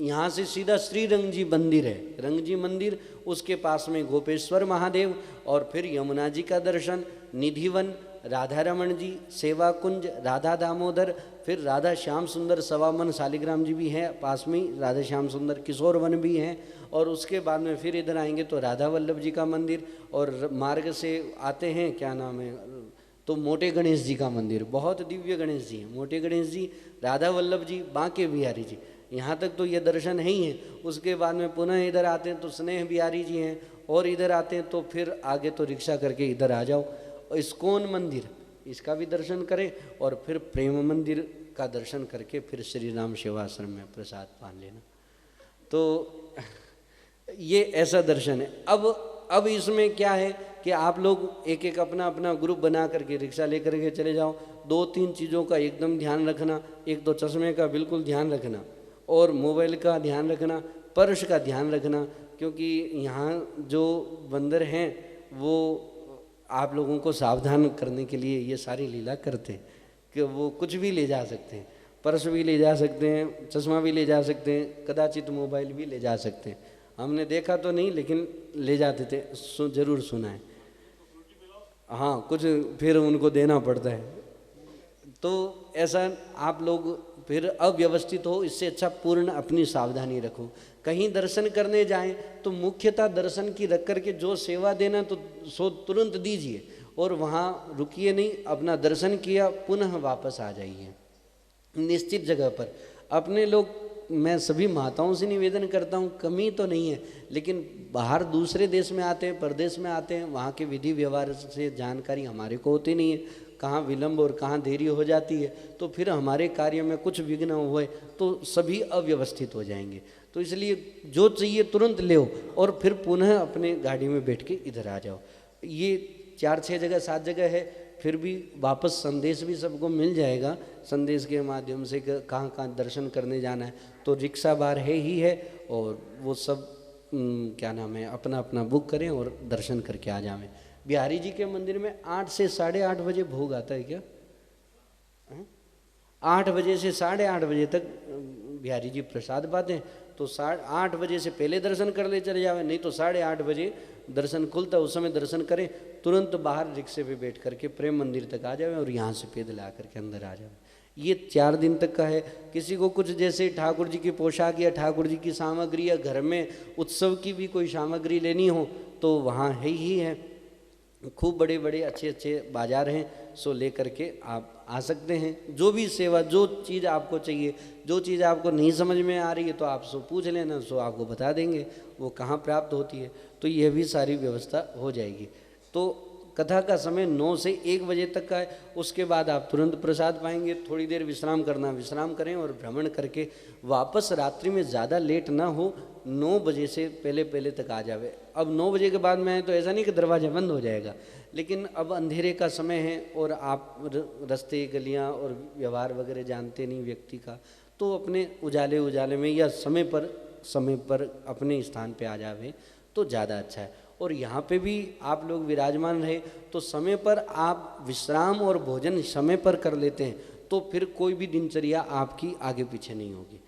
Speaker 1: यहाँ से सीधा श्री रंगजी मंदिर है, रंगजी मंदिर, उसके पास में गोपेश्वर महादेव, और फिर यमुना जी का दर्शन, निधिवन, राधा रमन जी, सेवा कुंज, राधा दामोदर, फिर राधा श्याम सुंदर सवामन शालिग्राम जी भी हैं पास में, राधा श्याम सुंदर किशोर वन भी हैं, और उसके बाद में फिर इधर आएंगे तो राधा वल्लभ जी का मंदिर, और मार्ग से आते हैं क्या नाम है तो मोटे गणेश जी का मंदिर, बहुत दिव्य गणेश जी हैं, मोटे गणेश जी, राधा वल्लभ जी, बांके बिहारी जी, यहाँ तक तो ये दर्शन है ही है। उसके बाद में पुनः इधर आते हैं तो स्नेह बिहारी जी हैं, और इधर आते हैं तो फिर आगे तो रिक्शा करके इधर आ जाओ, इस्कॉन मंदिर इसका भी दर्शन करें, और फिर प्रेम मंदिर का दर्शन करके फिर श्री राम सेवाश्रम में प्रसाद पान लेना। तो ये ऐसा दर्शन है। अब इसमें क्या है कि आप लोग एक एक अपना अपना ग्रुप बना करके रिक्शा लेकर के चले जाओ। 2-3 चीज़ों का एकदम ध्यान रखना, एक तो चश्मे का बिल्कुल ध्यान रखना, और मोबाइल का ध्यान रखना, पर्स का ध्यान रखना, क्योंकि यहाँ जो बंदर हैं वो आप लोगों को सावधान करने के लिए ये सारी लीला करते हैं कि वो कुछ भी ले जा सकते हैं, पर्स भी ले जा सकते हैं, चश्मा भी ले जा सकते हैं, कदाचित मोबाइल भी ले जा सकते हैं। हमने देखा तो नहीं लेकिन ले जाते थे, जरूर सुना है। हाँ, कुछ फिर उनको देना पड़ता है। तो ऐसा आप लोग फिर अव्यवस्थित हो, इससे अच्छा पूर्ण अपनी सावधानी रखो। कहीं दर्शन करने जाएं तो मुख्यतः दर्शन की रख करके जो सेवा देना तो सो तुरंत दीजिए, और वहाँ रुकिए नहीं, अपना दर्शन किया पुनः वापस आ जाइए निश्चित जगह पर। अपने लोग, मैं सभी माताओं से निवेदन करता हूँ, कमी तो नहीं है, लेकिन बाहर दूसरे देश में आते हैं, प्रदेश में आते हैं, वहाँ के विधि व्यवहार से जानकारी हमारे को होती नहीं है, कहाँ विलम्ब और कहाँ देरी हो जाती है, तो फिर हमारे कार्य में कुछ विघ्न हुए तो सभी अव्यवस्थित हो जाएंगे। तो इसलिए जो चाहिए तुरंत ले और फिर पुनः अपने गाड़ी में बैठ के इधर आ जाओ। ये 4-6 जगह 7 जगह है, फिर भी वापस संदेश भी सबको मिल जाएगा, संदेश के माध्यम से कहाँ कहाँ दर्शन करने जाना है। तो रिक्शा बार है ही है, और वो सब क्या नाम है अपना अपना बुक करें और दर्शन करके आ जाएं। बिहारी जी के मंदिर में 8 से 8:30 बजे भोग आता है क्या? 8 बजे से 8:30 बजे तक बिहारी जी प्रसाद पाते हैं। तो 8 बजे से पहले दर्शन कर ले चले जावे, नहीं तो 8:30 बजे दर्शन खुलता है, उस समय दर्शन करें, तुरंत बाहर रिक्शे पे बैठ करके प्रेम मंदिर तक आ जाए और यहाँ से पैदल आ करके अंदर आ जाए। ये 4 दिन तक का है। किसी को कुछ जैसे ठाकुर जी की पोशाक या ठाकुर जी की सामग्री या घर में उत्सव की भी कोई सामग्री लेनी हो तो वहाँ है ही है, खूब बड़े बड़े अच्छे अच्छे बाजार हैं, सो ले करके आप आ सकते हैं। जो भी सेवा, जो चीज़ आपको चाहिए, जो चीज़ आपको नहीं समझ में आ रही है तो आप सो पूछ लेना, सो आपको बता देंगे वो कहाँ प्राप्त होती है। तो यह भी सारी व्यवस्था हो जाएगी। तो कथा का समय 9 से 1 बजे तक का है, उसके बाद आप तुरंत प्रसाद पाएंगे। थोड़ी देर विश्राम करना, विश्राम करें और भ्रमण करके वापस रात्रि में ज़्यादा लेट ना हो, 9 बजे से पहले पहले तक आ जावे। अब 9 बजे के बाद में तो ऐसा नहीं कि दरवाज़ा बंद हो जाएगा, लेकिन अब अंधेरे का समय है और आप रास्ते गलियां और व्यवहार वगैरह जानते नहीं व्यक्ति का, तो अपने उजाले में या समय पर अपने स्थान पे आ जावे तो ज़्यादा अच्छा है। और यहाँ पे भी आप लोग विराजमान रहे तो समय पर आप विश्राम और भोजन समय पर कर लेते हैं तो फिर कोई भी दिनचर्या आपकी आगे पीछे नहीं होगी।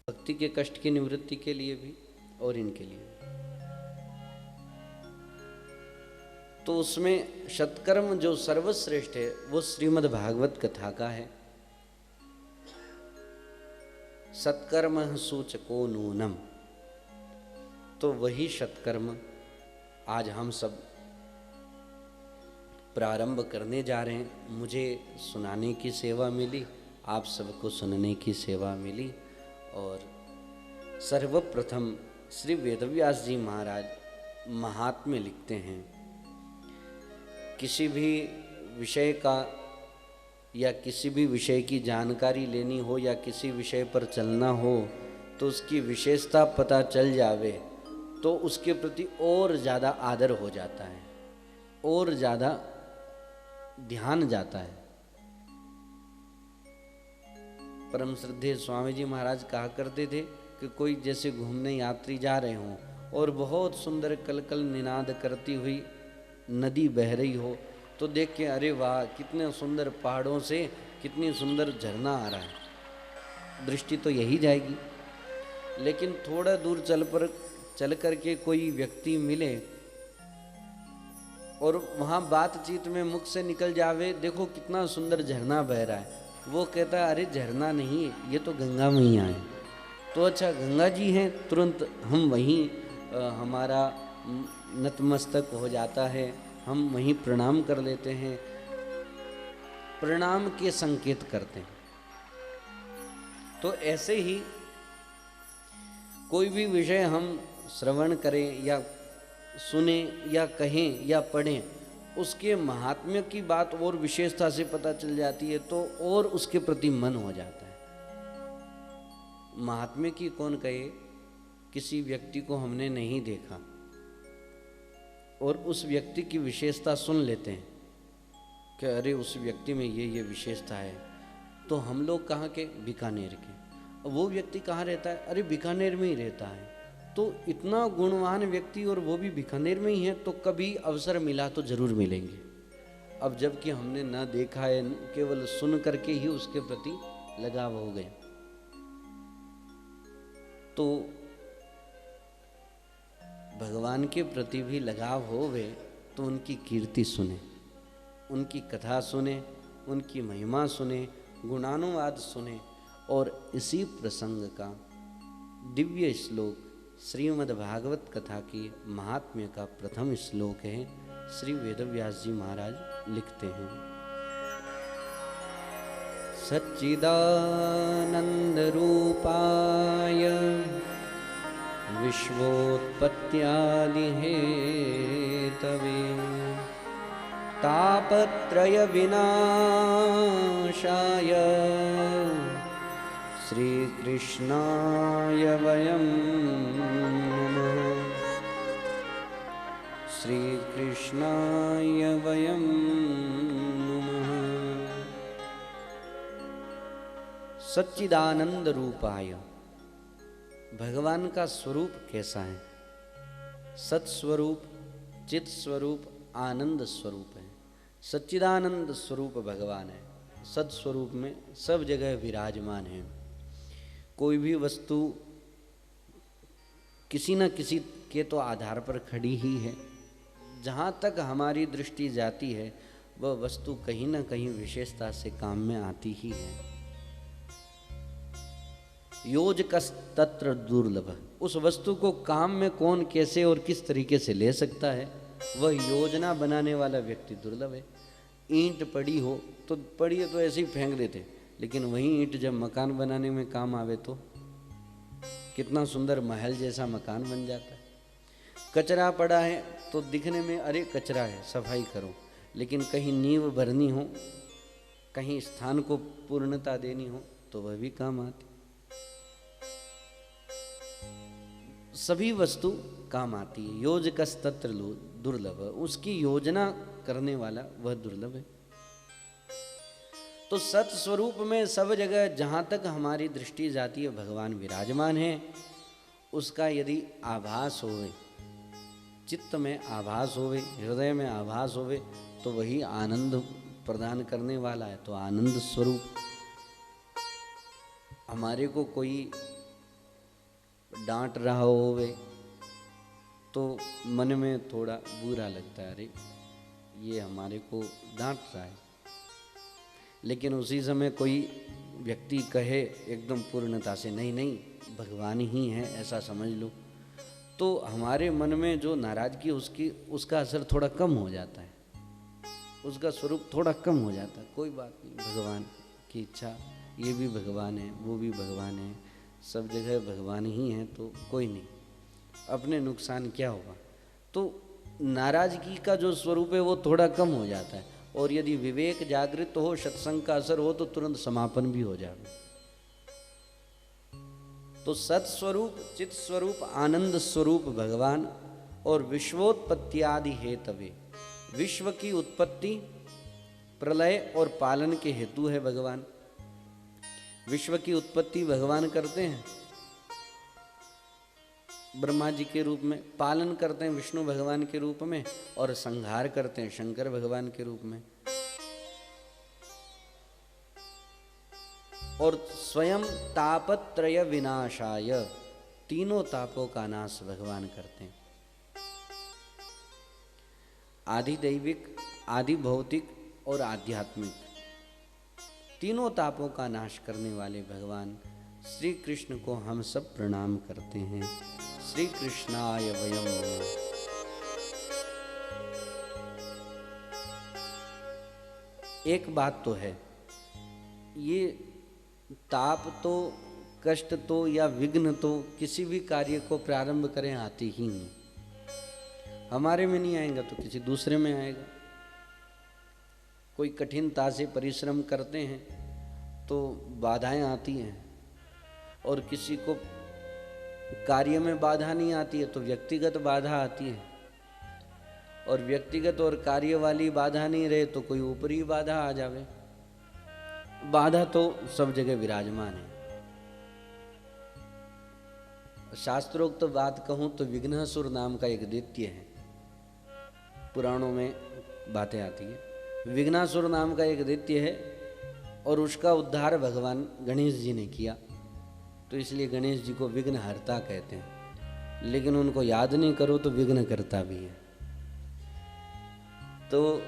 Speaker 1: भक्ति के कष्ट की निवृत्ति के लिए भी और इनके लिए। तो उसमें सत्कर्म जो सर्वश्रेष्ठ है वो श्रीमद् भागवत कथा का है। सत्कर्म सूचको नूनम, तो वही सत्कर्म आज हम सब प्रारंभ करने जा रहे हैं। मुझे सुनाने की सेवा मिली, आप सबको सुनने की सेवा मिली। और सर्वप्रथम श्री वेदव्यास जी महाराज महात्म्य लिखते हैं, किसी भी विषय का या किसी भी विषय की जानकारी लेनी हो या किसी विषय पर चलना हो तो उसकी विशेषता पता चल जावे तो उसके प्रति और ज़्यादा आदर हो जाता है और ज़्यादा ध्यान जाता है। परम श्रद्धेय स्वामी जी महाराज कहा करते थे कि कोई जैसे घूमने यात्री जा रहे हों और बहुत सुंदर कलकल निनाद करती हुई नदी बह रही हो तो देख के अरे वाह, कितने सुंदर पहाड़ों से कितनी सुंदर झरना आ रहा है, दृष्टि तो यही जाएगी। लेकिन थोड़ा दूर चल कर के कोई व्यक्ति मिले और वहाँ बातचीत में मुख से निकल जावे, देखो कितना सुंदर झरना बह रहा है, वो कहता है अरे झरना नहीं, ये तो गंगा मैया है। तो अच्छा गंगा जी हैं, तुरंत हम वहीं हमारा नतमस्तक हो जाता है, हम वहीं प्रणाम कर लेते हैं, प्रणाम के संकेत करते हैं। तो ऐसे ही कोई भी विषय हम श्रवण करें या सुने या कहें या पढ़ें, उसके महात्म्य की बात और विशेषता से पता चल जाती है तो और उसके प्रति मन हो जाता है। महात्म्य की कौन कहे, किसी व्यक्ति को हमने नहीं देखा और उस व्यक्ति की विशेषता सुन लेते हैं कि अरे उस व्यक्ति में ये विशेषता है, तो हम लोग कहाँ के, बीकानेर के, वो व्यक्ति कहाँ रहता है, अरे बीकानेर में ही रहता है। तो इतना गुणवान व्यक्ति और वो भी बीकानेर में ही है, तो कभी अवसर मिला तो जरूर मिलेंगे। अब जबकि हमने ना देखा है, केवल सुन करके ही उसके प्रति लगाव हो गया। तो भगवान के प्रति भी लगाव होवे तो उनकी कीर्ति सुने, उनकी कथा सुने, उनकी महिमा सुने, गुणानुवाद सुने। और इसी प्रसंग का दिव्य श्लोक श्रीमद् भागवत कथा की महात्म्य का प्रथम श्लोक है। श्री वेदव्यास जी महाराज लिखते हैं, सच्चिदानंद रूपाय विश्वोत्पत्त्यादि हेतवे तापत्रय विनाशाय श्री कृष्णाय वयं नमः, श्री कृष्णाय वयं नमः। सच्चिदानंद रूपाय, भगवान का स्वरूप कैसा है? सत्स्वरूप, चित स्वरूप, आनंद स्वरूप है। सच्चिदानंद स्वरूप भगवान है, सत्स्वरूप में सब जगह विराजमान है। कोई भी वस्तु किसी न किसी के तो आधार पर खड़ी ही है। जहाँ तक हमारी दृष्टि जाती है वह वस्तु कहीं न कहीं विशेषता से काम में आती ही है। योजकस्तत्र दुर्लभ, उस वस्तु को काम में कौन कैसे और किस तरीके से ले सकता है, वह योजना बनाने वाला व्यक्ति दुर्लभ है। ईंट पड़ी हो तो पड़ी है तो ऐसे ही फेंक देते, लेकिन वही ईंट जब मकान बनाने में काम आवे तो कितना सुंदर महल जैसा मकान बन जाता है। कचरा पड़ा है तो दिखने में अरे कचरा है, सफाई करो, लेकिन कहीं नींव भरनी हो, कहीं स्थान को पूर्णता देनी हो तो वह भी काम आती। सभी वस्तु काम आती है। योजकस्तत्र दुर्लभ, उसकी योजना करने वाला वह दुर्लभ है। तो सत स्वरूप में सब जगह जहाँ तक हमारी दृष्टि जाती है भगवान विराजमान है। उसका यदि आभास होवे, चित्त में आभास होवे, हृदय में आभास होवे, तो वही आनंद प्रदान करने वाला है। तो आनंद स्वरूप हमारे को कोई डांट रहा होवे तो मन में थोड़ा बुरा लगता है, अरे ये हमारे को डांट रहा है। लेकिन उसी समय कोई व्यक्ति कहे एकदम पूर्णता से नहीं नहीं भगवान ही है ऐसा समझ लो, तो हमारे मन में जो नाराजगी उसका असर थोड़ा कम हो जाता है, उसका स्वरूप थोड़ा कम हो जाता है। कोई बात नहीं, भगवान की इच्छा, ये भी भगवान है, वो भी भगवान है, सब जगह भगवान ही है, तो कोई नहीं, अपने नुकसान क्या होगा। तो नाराजगी का जो स्वरूप है वो थोड़ा कम हो जाता है। और यदि विवेक जागृत हो, सत्संग का असर हो, तो तुरंत समापन भी हो जाएगा। तो सत्स्वरूप, चित स्वरूप, आनंद स्वरूप भगवान और विश्वोत्पत्ति आदि हेतवे, विश्व की उत्पत्ति, प्रलय और पालन के हेतु है भगवान। विश्व की उत्पत्ति भगवान करते हैं, ब्रह्मा जी के रूप में, पालन करते हैं विष्णु भगवान के रूप में, और संहार करते हैं शंकर भगवान के रूप में। और स्वयं तापत्रय विनाशाय, तीनों तापों का नाश भगवान करते हैं। आदि दैविक, आदि भौतिक और आध्यात्मिक, तीनों तापों का नाश करने वाले भगवान श्री कृष्ण को हम सब प्रणाम करते हैं। श्री कृष्णाय वयम नमः। एक बात तो है, ये ताप तो, कष्ट तो या विघ्न तो किसी भी कार्य को प्रारंभ करें आते ही नहीं। हमारे में नहीं आएगा तो किसी दूसरे में आएगा। कोई कठिनता से परिश्रम करते हैं तो बाधाएं आती हैं, और किसी को कार्य में बाधा नहीं आती है तो व्यक्तिगत बाधा आती है, और व्यक्तिगत और कार्य वाली बाधा नहीं रहे तो कोई ऊपरी बाधा आ जावे। बाधा तो सब जगह विराजमान है। शास्त्रोक्त बात कहूं तो विघ्नासुर नाम का एक दैत्य है, पुराणों में बातें आती है। विघ्नासुर नाम का एक दैत्य है, और उसका उद्धार भगवान गणेश जी ने किया, तो इसलिए गणेश जी को विघ्नहर्ता कहते हैं। लेकिन उनको याद नहीं करो तो विघ्न करता भी है। तो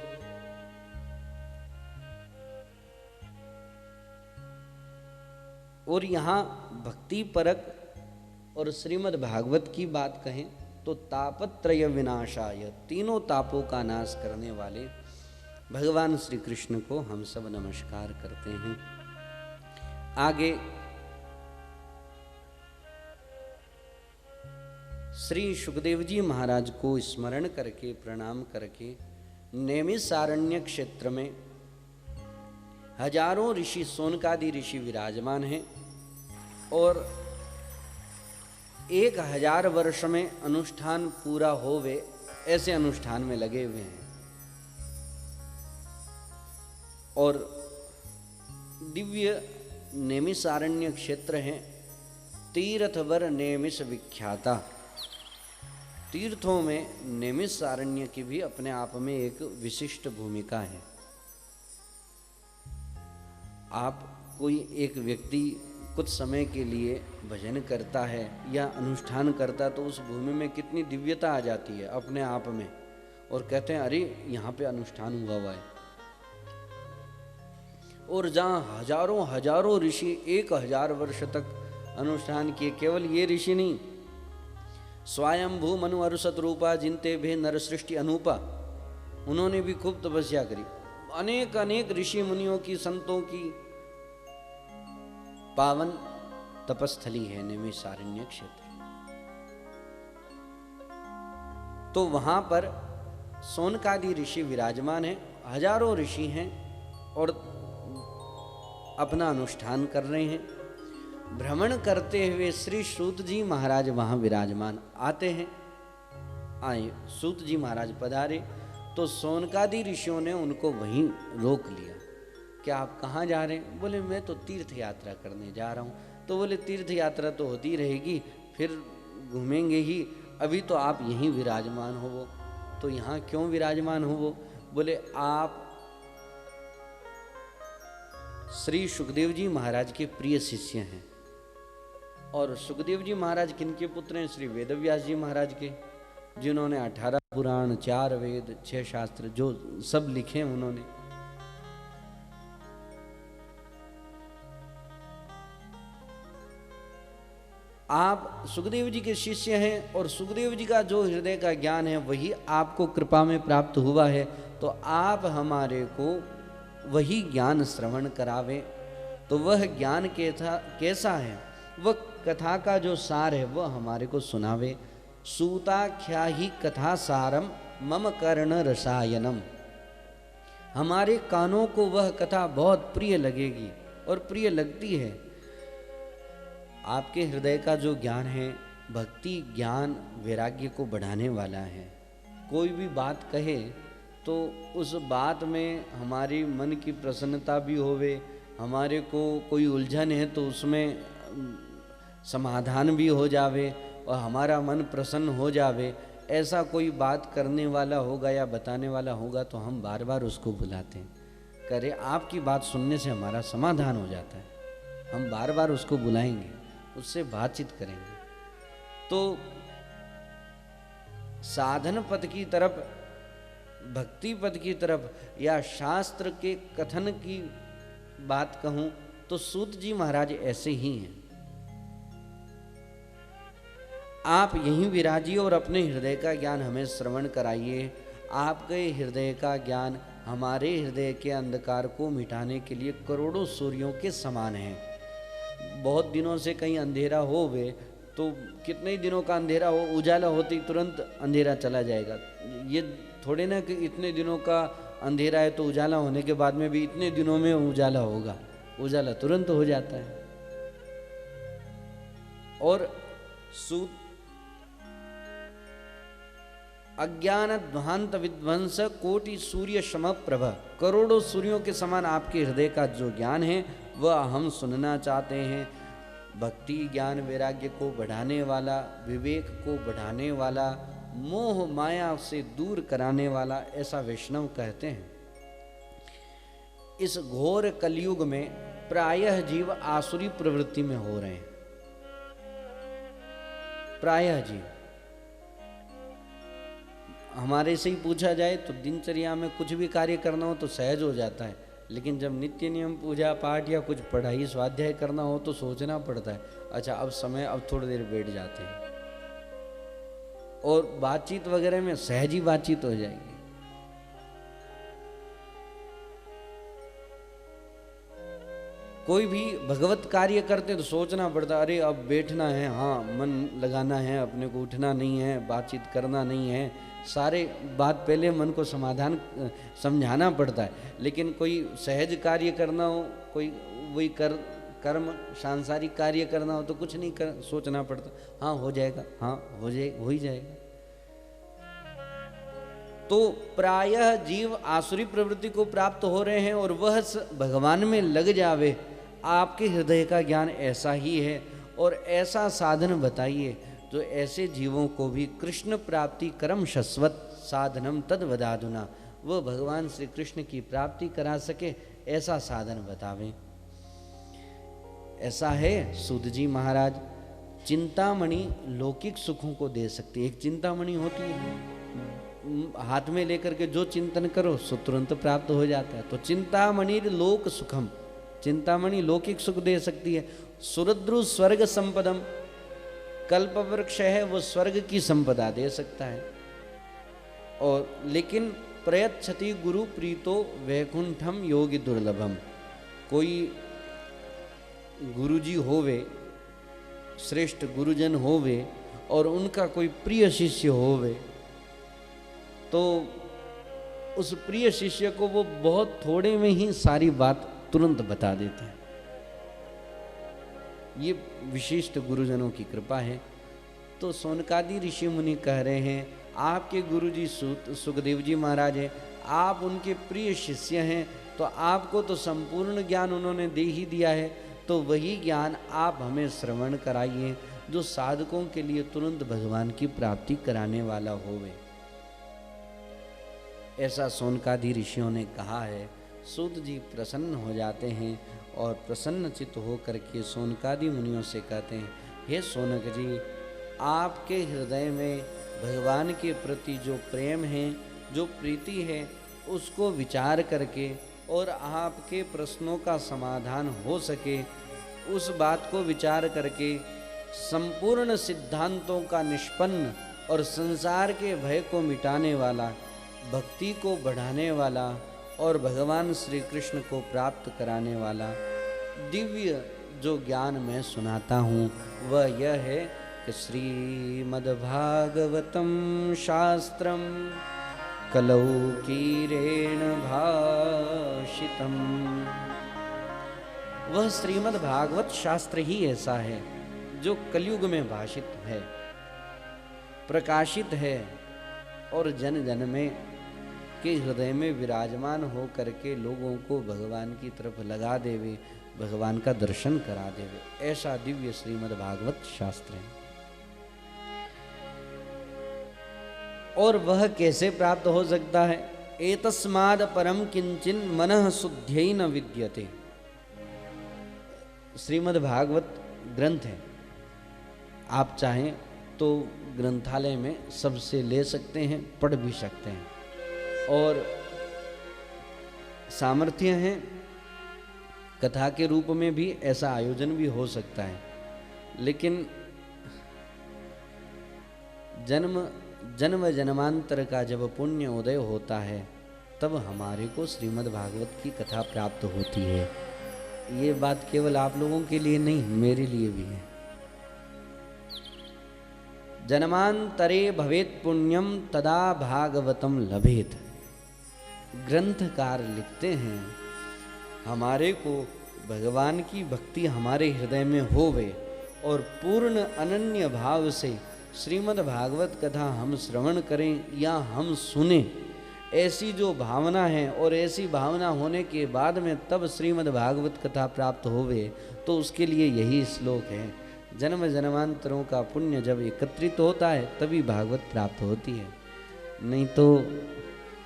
Speaker 1: और यहाँ भक्ति परक और श्रीमद् भागवत की बात कहें तो तापत्रय विनाशाय, तीनों तापों का नाश करने वाले भगवान श्री कृष्ण को हम सब नमस्कार करते हैं। आगे श्री सुखदेव जी महाराज को स्मरण करके, प्रणाम करके, नैमिषारण्य क्षेत्र में हजारों ऋषि, सोनकादि ऋषि विराजमान हैं, और 1000 वर्ष में अनुष्ठान पूरा होवे ऐसे अनुष्ठान में लगे हुए हैं। और दिव्य नैमिषारण्य क्षेत्र है, तीर्थवर नैमिष विख्याता। तीर्थों में नैमिषारण्य की भी अपने आप में एक विशिष्ट भूमिका है। आप कोई एक व्यक्ति कुछ समय के लिए भजन करता है या अनुष्ठान करता है तो उस भूमि में कितनी दिव्यता आ जाती है अपने आप में, और कहते हैं अरे यहाँ पे अनुष्ठान हुआ है। और जहाँ हजारों हजारों ऋषि 1000 वर्ष तक अनुष्ठान किए, केवल ये ऋषि नहीं, स्वयंभू मनु अरुषत रूपा जिनते भे नर सृष्टि अनूपा, उन्होंने भी खूब तपस्या करी। अनेक अनेक ऋषि मुनियों की, संतों की पावन तपस्थली है नैमिषारण्य क्षेत्र। तो वहां पर सोनकादि ऋषि विराजमान हैं, हजारों ऋषि हैं, और अपना अनुष्ठान कर रहे हैं। भ्रमण करते हुए श्री सूत जी महाराज वहां विराजमान आते हैं। आए सूत जी महाराज पधारे तो सोनकादि ऋषियों ने उनको वहीं रोक लिया। क्या आप कहाँ जा रहे हैं? बोले मैं तो तीर्थ यात्रा करने जा रहा हूँ। तो बोले तीर्थ यात्रा तो होती रहेगी, फिर घूमेंगे ही, अभी तो आप यहीं विराजमान हो। वो तो यहाँ क्यों विराजमान हो? वो बोले आप श्री सुखदेव जी महाराज के प्रिय शिष्य हैं। और सुखदेव जी महाराज किनके पुत्र हैं? श्री वेदव्यास जी महाराज के, जिन्होंने 18 पुराण, 4 वेद, 6 शास्त्र जो सब लिखे उन्होंने। आप सुखदेव जी के शिष्य हैं, और सुखदेव जी का जो हृदय का ज्ञान है वही आपको कृपा में प्राप्त हुआ है, तो आप हमारे को वही ज्ञान श्रवण करावे। तो वह ज्ञान कैसा है, वह कथा का जो सार है वह हमारे को सुनावे। सूताख्या ही कथा सारम मम कर्ण रसायनम। हमारे कानों को वह कथा बहुत प्रिय लगेगी और प्रिय लगती है। आपके हृदय का जो ज्ञान है, भक्ति ज्ञान वैराग्य को बढ़ाने वाला है। कोई भी बात कहे तो उस बात में हमारी मन की प्रसन्नता भी होवे, हमारे को कोई उलझन है तो उसमें समाधान भी हो जावे, और हमारा मन प्रसन्न हो जावे, ऐसा कोई बात करने वाला होगा या बताने वाला होगा तो हम बार बार उसको बुलाते हैं। करे आपकी बात सुनने से हमारा समाधान हो जाता है, हम बार बार उसको बुलाएंगे, उससे बातचीत करेंगे। तो साधन पद की तरफ, भक्ति पद की तरफ या शास्त्र के कथन की बात कहूं तो सूत जी महाराज ऐसे ही हैं। आप यहीं विराजिए और अपने हृदय का ज्ञान हमें श्रवण कराइए। आपके हृदय का ज्ञान हमारे हृदय के अंधकार को मिटाने के लिए करोड़ों सूर्यों के समान है। बहुत दिनों से कहीं अंधेरा हो वे तो कितने ही दिनों का अंधेरा हो, उजाला होते ही तुरंत अंधेरा चला जाएगा। ये थोड़े ना कि इतने दिनों का अंधेरा है तो उजाला होने के बाद में भी इतने दिनों में उजाला होगा, उजाला तुरंत हो जाता है। और सूत अज्ञान ध्वांत विध्वंस कोटि सूर्य सम प्रभ, करोड़ों सूर्यों के समान आपके हृदय का जो ज्ञान है वह हम सुनना चाहते हैं। भक्ति ज्ञान वैराग्य को बढ़ाने वाला, विवेक को बढ़ाने वाला, मोह माया से दूर कराने वाला, ऐसा वैष्णव कहते हैं। इस घोर कलयुग में प्रायः जीव आसुरी प्रवृत्ति में हो रहे हैं। प्रायः जीव, हमारे से ही पूछा जाए तो दिनचर्या में कुछ भी कार्य करना हो तो सहज हो जाता है, लेकिन जब नित्य नियम पूजा पाठ या कुछ पढ़ाई स्वाध्याय करना हो तो सोचना पड़ता है, अच्छा अब समय, अब थोड़ी देर बैठ जाते हैं। और बातचीत वगैरह में सहज ही बातचीत हो जाएगी। कोई भी भगवत कार्य करते तो सोचना पड़ता, अरे अब बैठना है, हाँ मन लगाना है, अपने को उठना नहीं है, बातचीत करना नहीं है, सारे बात पहले मन को समाधान समझाना पड़ता है। लेकिन कोई सहज कार्य करना हो, कोई वही कर्म सांसारिक कार्य करना हो तो कुछ नहीं सोचना पड़ता, हाँ हो जाएगा, हाँ हो ही जाएगा। तो प्रायः जीव आसुरी प्रवृत्ति को प्राप्त हो रहे हैं और वह भगवान में लग जावे। आपके हृदय का ज्ञान ऐसा ही है और ऐसा साधन बताइए जो ऐसे जीवों को भी कृष्ण प्राप्ति करम शश्वत साधनम तद वदाधुना, वह भगवान श्री कृष्ण की प्राप्ति करा सके, ऐसा साधन बतावें। ऐसा है सूत जी महाराज, चिंतामणि लौकिक सुखों को दे सकती है। एक चिंतामणि होती है, हाथ में लेकर के जो चिंतन करो सो तुरंत प्राप्त हो जाता है। तो चिंतामणि लोक सुखम, चिंतामणि लौकिक सुख दे सकती है। सुरद्रु स्वर्ग संपदम, कल्प वृक्ष है वो स्वर्ग की संपदा दे सकता है। और लेकिन प्रयच्छति गुरु प्रीतो वैकुंठम योगी दुर्लभम, कोई गुरुजी होवे, श्रेष्ठ गुरुजन होवे और उनका कोई प्रिय शिष्य होवे तो उस प्रिय शिष्य को वो बहुत थोड़े में ही सारी बात तुरंत बता देते हैं। ये विशिष्ट गुरुजनों की कृपा है। तो सोनकादि ऋषि मुनि कह रहे हैं, आपके गुरुजी सुखदेव जी महाराज हैं, आप उनके प्रिय शिष्य हैं, तो आपको तो संपूर्ण ज्ञान उन्होंने दे ही दिया है, तो वही ज्ञान आप हमें श्रवण कराइए जो साधकों के लिए तुरंत भगवान की प्राप्ति कराने वाला होवे। ऐसा सोनकादि ऋषियों ने कहा है। सूत जी प्रसन्न हो जाते हैं और प्रसन्नचित्त होकर के सोनकादि मुनियों से कहते हैं, हे सोनक जी, आपके हृदय में भगवान के प्रति जो प्रेम है, जो प्रीति है, उसको विचार करके और आपके प्रश्नों का समाधान हो सके, उस बात को विचार करके संपूर्ण सिद्धांतों का निष्पन्न और संसार के भय को मिटाने वाला, भक्ति को बढ़ाने वाला और भगवान श्री कृष्ण को प्राप्त कराने वाला दिव्य जो ज्ञान मैं सुनाता हूँ वह यह है कि श्रीमद्भागवतम शास्त्रम कलौकीरेण भाषितम। वह श्रीमद्भागवत शास्त्र ही ऐसा है जो कलयुग में भाषित है, प्रकाशित है और जन जन में के हृदय में विराजमान हो करके लोगों को भगवान की तरफ लगा देवे, भगवान का दर्शन करा देवे। ऐसा दिव्य श्रीमद् भागवत शास्त्र है। और वह कैसे प्राप्त हो सकता है? एतस्माद् परम किंचिन मनः शुद्ध्यै न विद्यते। श्रीमद् भागवत ग्रंथ है, आप चाहें तो ग्रंथालय में सबसे ले सकते हैं, पढ़ भी सकते हैं, और सामर्थ्य है कथा के रूप में भी ऐसा आयोजन भी हो सकता है। लेकिन जन्म जन्मांतर का जब पुण्य उदय होता है तब हमारे को श्रीमद् भागवत की कथा प्राप्त होती है। ये बात केवल आप लोगों के लिए नहीं, मेरे लिए भी है। जन्मांतरे भवेत पुण्यम तदा भागवतम लभेत। ग्रंथकार लिखते हैं हमारे को भगवान की भक्ति हमारे हृदय में होवे और पूर्ण अनन्य भाव से श्रीमद् भागवत कथा हम श्रवण करें या हम सुने, ऐसी जो भावना है और ऐसी भावना होने के बाद में तब श्रीमद् भागवत कथा प्राप्त होवे, तो उसके लिए यही श्लोक है। जन्म जन्मांतरों का पुण्य जब एकत्रित होता है तभी भागवत प्राप्त होती है। नहीं तो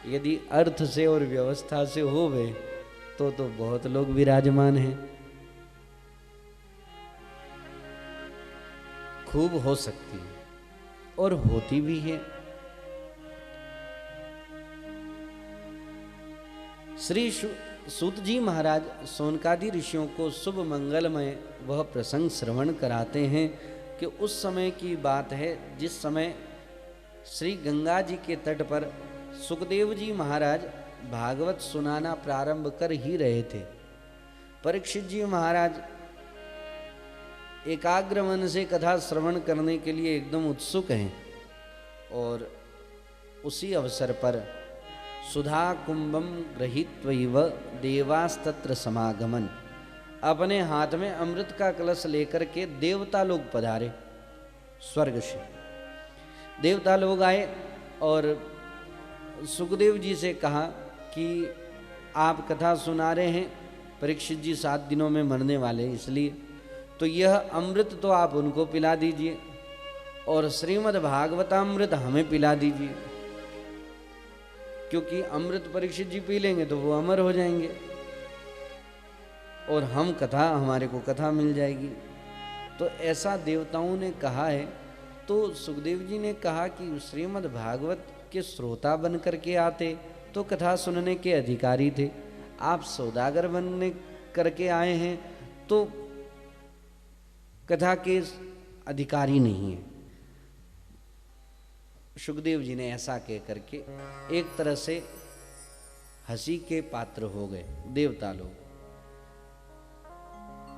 Speaker 1: यदि अर्थ से और व्यवस्था से होवे तो बहुत लोग विराजमान हैं। खूब हो सकती है और होती भी है। श्री सूत जी महाराज सोनकादि ऋषियों को शुभ मंगलमय वह प्रसंग श्रवण कराते हैं कि उस समय की बात है जिस समय श्री गंगा जी के तट पर सुखदेव जी महाराज भागवत सुनाना प्रारंभ कर ही रहे थे। परीक्षित जी महाराज एकाग्र मन से कथा श्रवण करने के लिए एकदम उत्सुक हैं, और उसी अवसर पर सुधा कुंभम गृहीत्वैव देवास्तत्र समागमन, अपने हाथ में अमृत का कलश लेकर के देवता लोग पधारे। स्वर्ग से देवता लोग आए और सुखदेव जी से कहा कि आप कथा सुना रहे हैं, परीक्षित जी 7 दिनों में मरने वाले हैं, इसलिए तो यह अमृत तो आप उनको पिला दीजिए और श्रीमद् भागवतामृत हमें पिला दीजिए, क्योंकि अमृत परीक्षित जी पी लेंगे तो वो अमर हो जाएंगे और हम कथा, हमारे को कथा मिल जाएगी। तो ऐसा देवताओं ने कहा है। तो सुखदेव जी ने कहा कि श्रीमद् भागवत के श्रोता बन करके आते तो कथा सुनने के अधिकारी थे, आप सौदागर बनने करके आए हैं तो कथा के अधिकारी नहीं है। सुखदेव जी ने ऐसा कह करके एक तरह से हंसी के पात्र हो गए देवता लोग।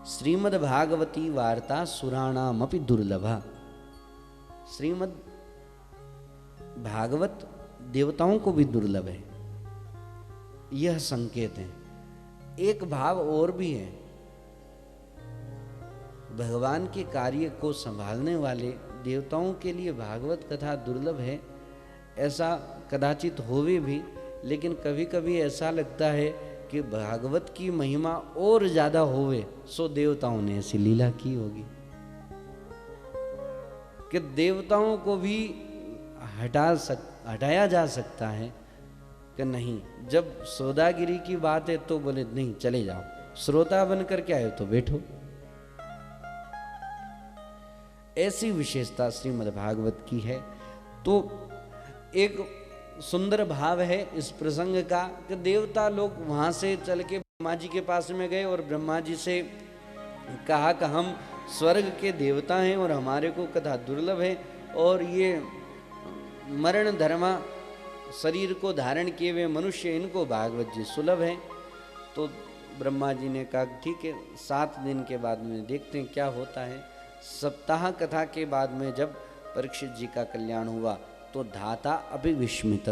Speaker 1: श्रीमद् भागवती वार्ता सुराणामपि दुर्लभा। श्रीमद् भागवत देवताओं को भी दुर्लभ है, यह संकेत है। एक भाव और भी है, भगवान के कार्य को संभालने वाले देवताओं के लिए भागवत कथा दुर्लभ है, ऐसा कदाचित होवे भी, लेकिन कभी कभी ऐसा लगता है कि भागवत की महिमा और ज्यादा होवे सो देवताओं ने ऐसी लीला की होगी कि देवताओं को भी हटाया जा सकता है कि नहीं, जब सौदागिरी की बात है तो बोले नहीं चले जाओ, श्रोता बन करके आए तो बैठो। ऐसी विशेषता श्रीमद् भागवत की है। तो एक सुंदर भाव है इस प्रसंग का कि देवता लोग वहां से चल के ब्रह्मा जी के पास में गए और ब्रह्मा जी से कहा कि हम स्वर्ग के देवता हैं और हमारे को कथा दुर्लभ है और ये मरण धर्मा शरीर को धारण किए हुए मनुष्य, इनको भागवत जी सुलभ है। तो ब्रह्मा जी ने कहा ठीक है, 7 दिन के बाद में देखते हैं क्या होता है। सप्ताह कथा के बाद में जब परीक्षित जी का कल्याण हुआ तो धाता अभिविस्मित,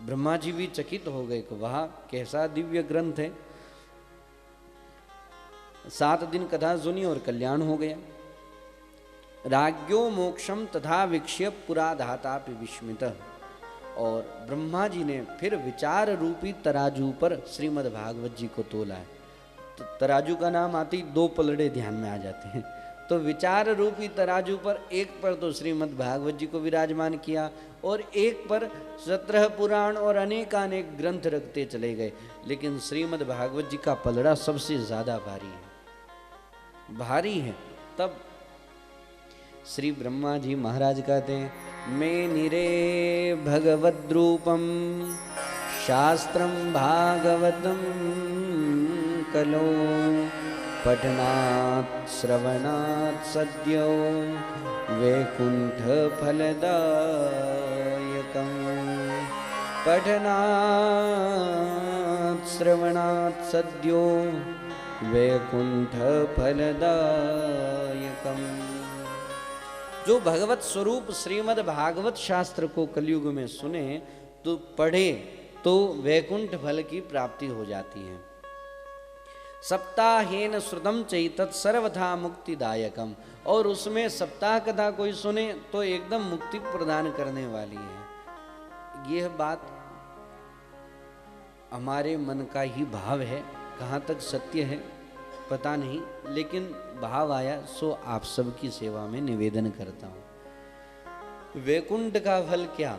Speaker 1: ब्रह्मा जी भी चकित हो गए कि वह कैसा दिव्य ग्रंथ है। 7 दिन कथा सुनी और कल्याण हो गया। राज्ञो मोक्षम तथा विक्ष्य पुरा धातापि विस्मित। और ब्रह्मा जी ने फिर विचार रूपी तराजू पर श्रीमद् भागवत जी को तोला है। तो तराजू का नाम आते ही 2 पलड़े ध्यान में आ जाते हैं। तो विचार रूपी तराजू पर एक पर तो श्रीमद् भागवत जी को विराजमान किया और एक पर 17 पुराण और अनेकानेक ग्रंथ रखते चले गए, लेकिन श्रीमद् भागवत जी का पलड़ा सबसे ज्यादा भारी है। तब श्री ब्रह्मा जी महाराज कहते हैं, मैं निरे भगवद्रूपम शास्त्रम भागवतम कलो पठनात् श्रवणात् सद्यो वैकुंठ फलदायकम् पठनात् श्रवणात् सद्यो वैकुंठ फलदायकम्। जो भगवत स्वरूप श्रीमद् भागवत शास्त्र को कलयुग में सुने तो पढ़े तो वैकुंठ फल की प्राप्ति हो जाती है। सप्ताहेन श्रुतम चैतत् सर्वथा मुक्तिदायकम, और उसमें सप्ताह कथा कोई सुने तो एकदम मुक्ति प्रदान करने वाली है। यह बात हमारे मन का ही भाव है, कहाँ तक सत्य है पता नहीं, लेकिन भाव आया सो आप सबकी सेवा में निवेदन करता हूं। वैकुंठ का फल क्या?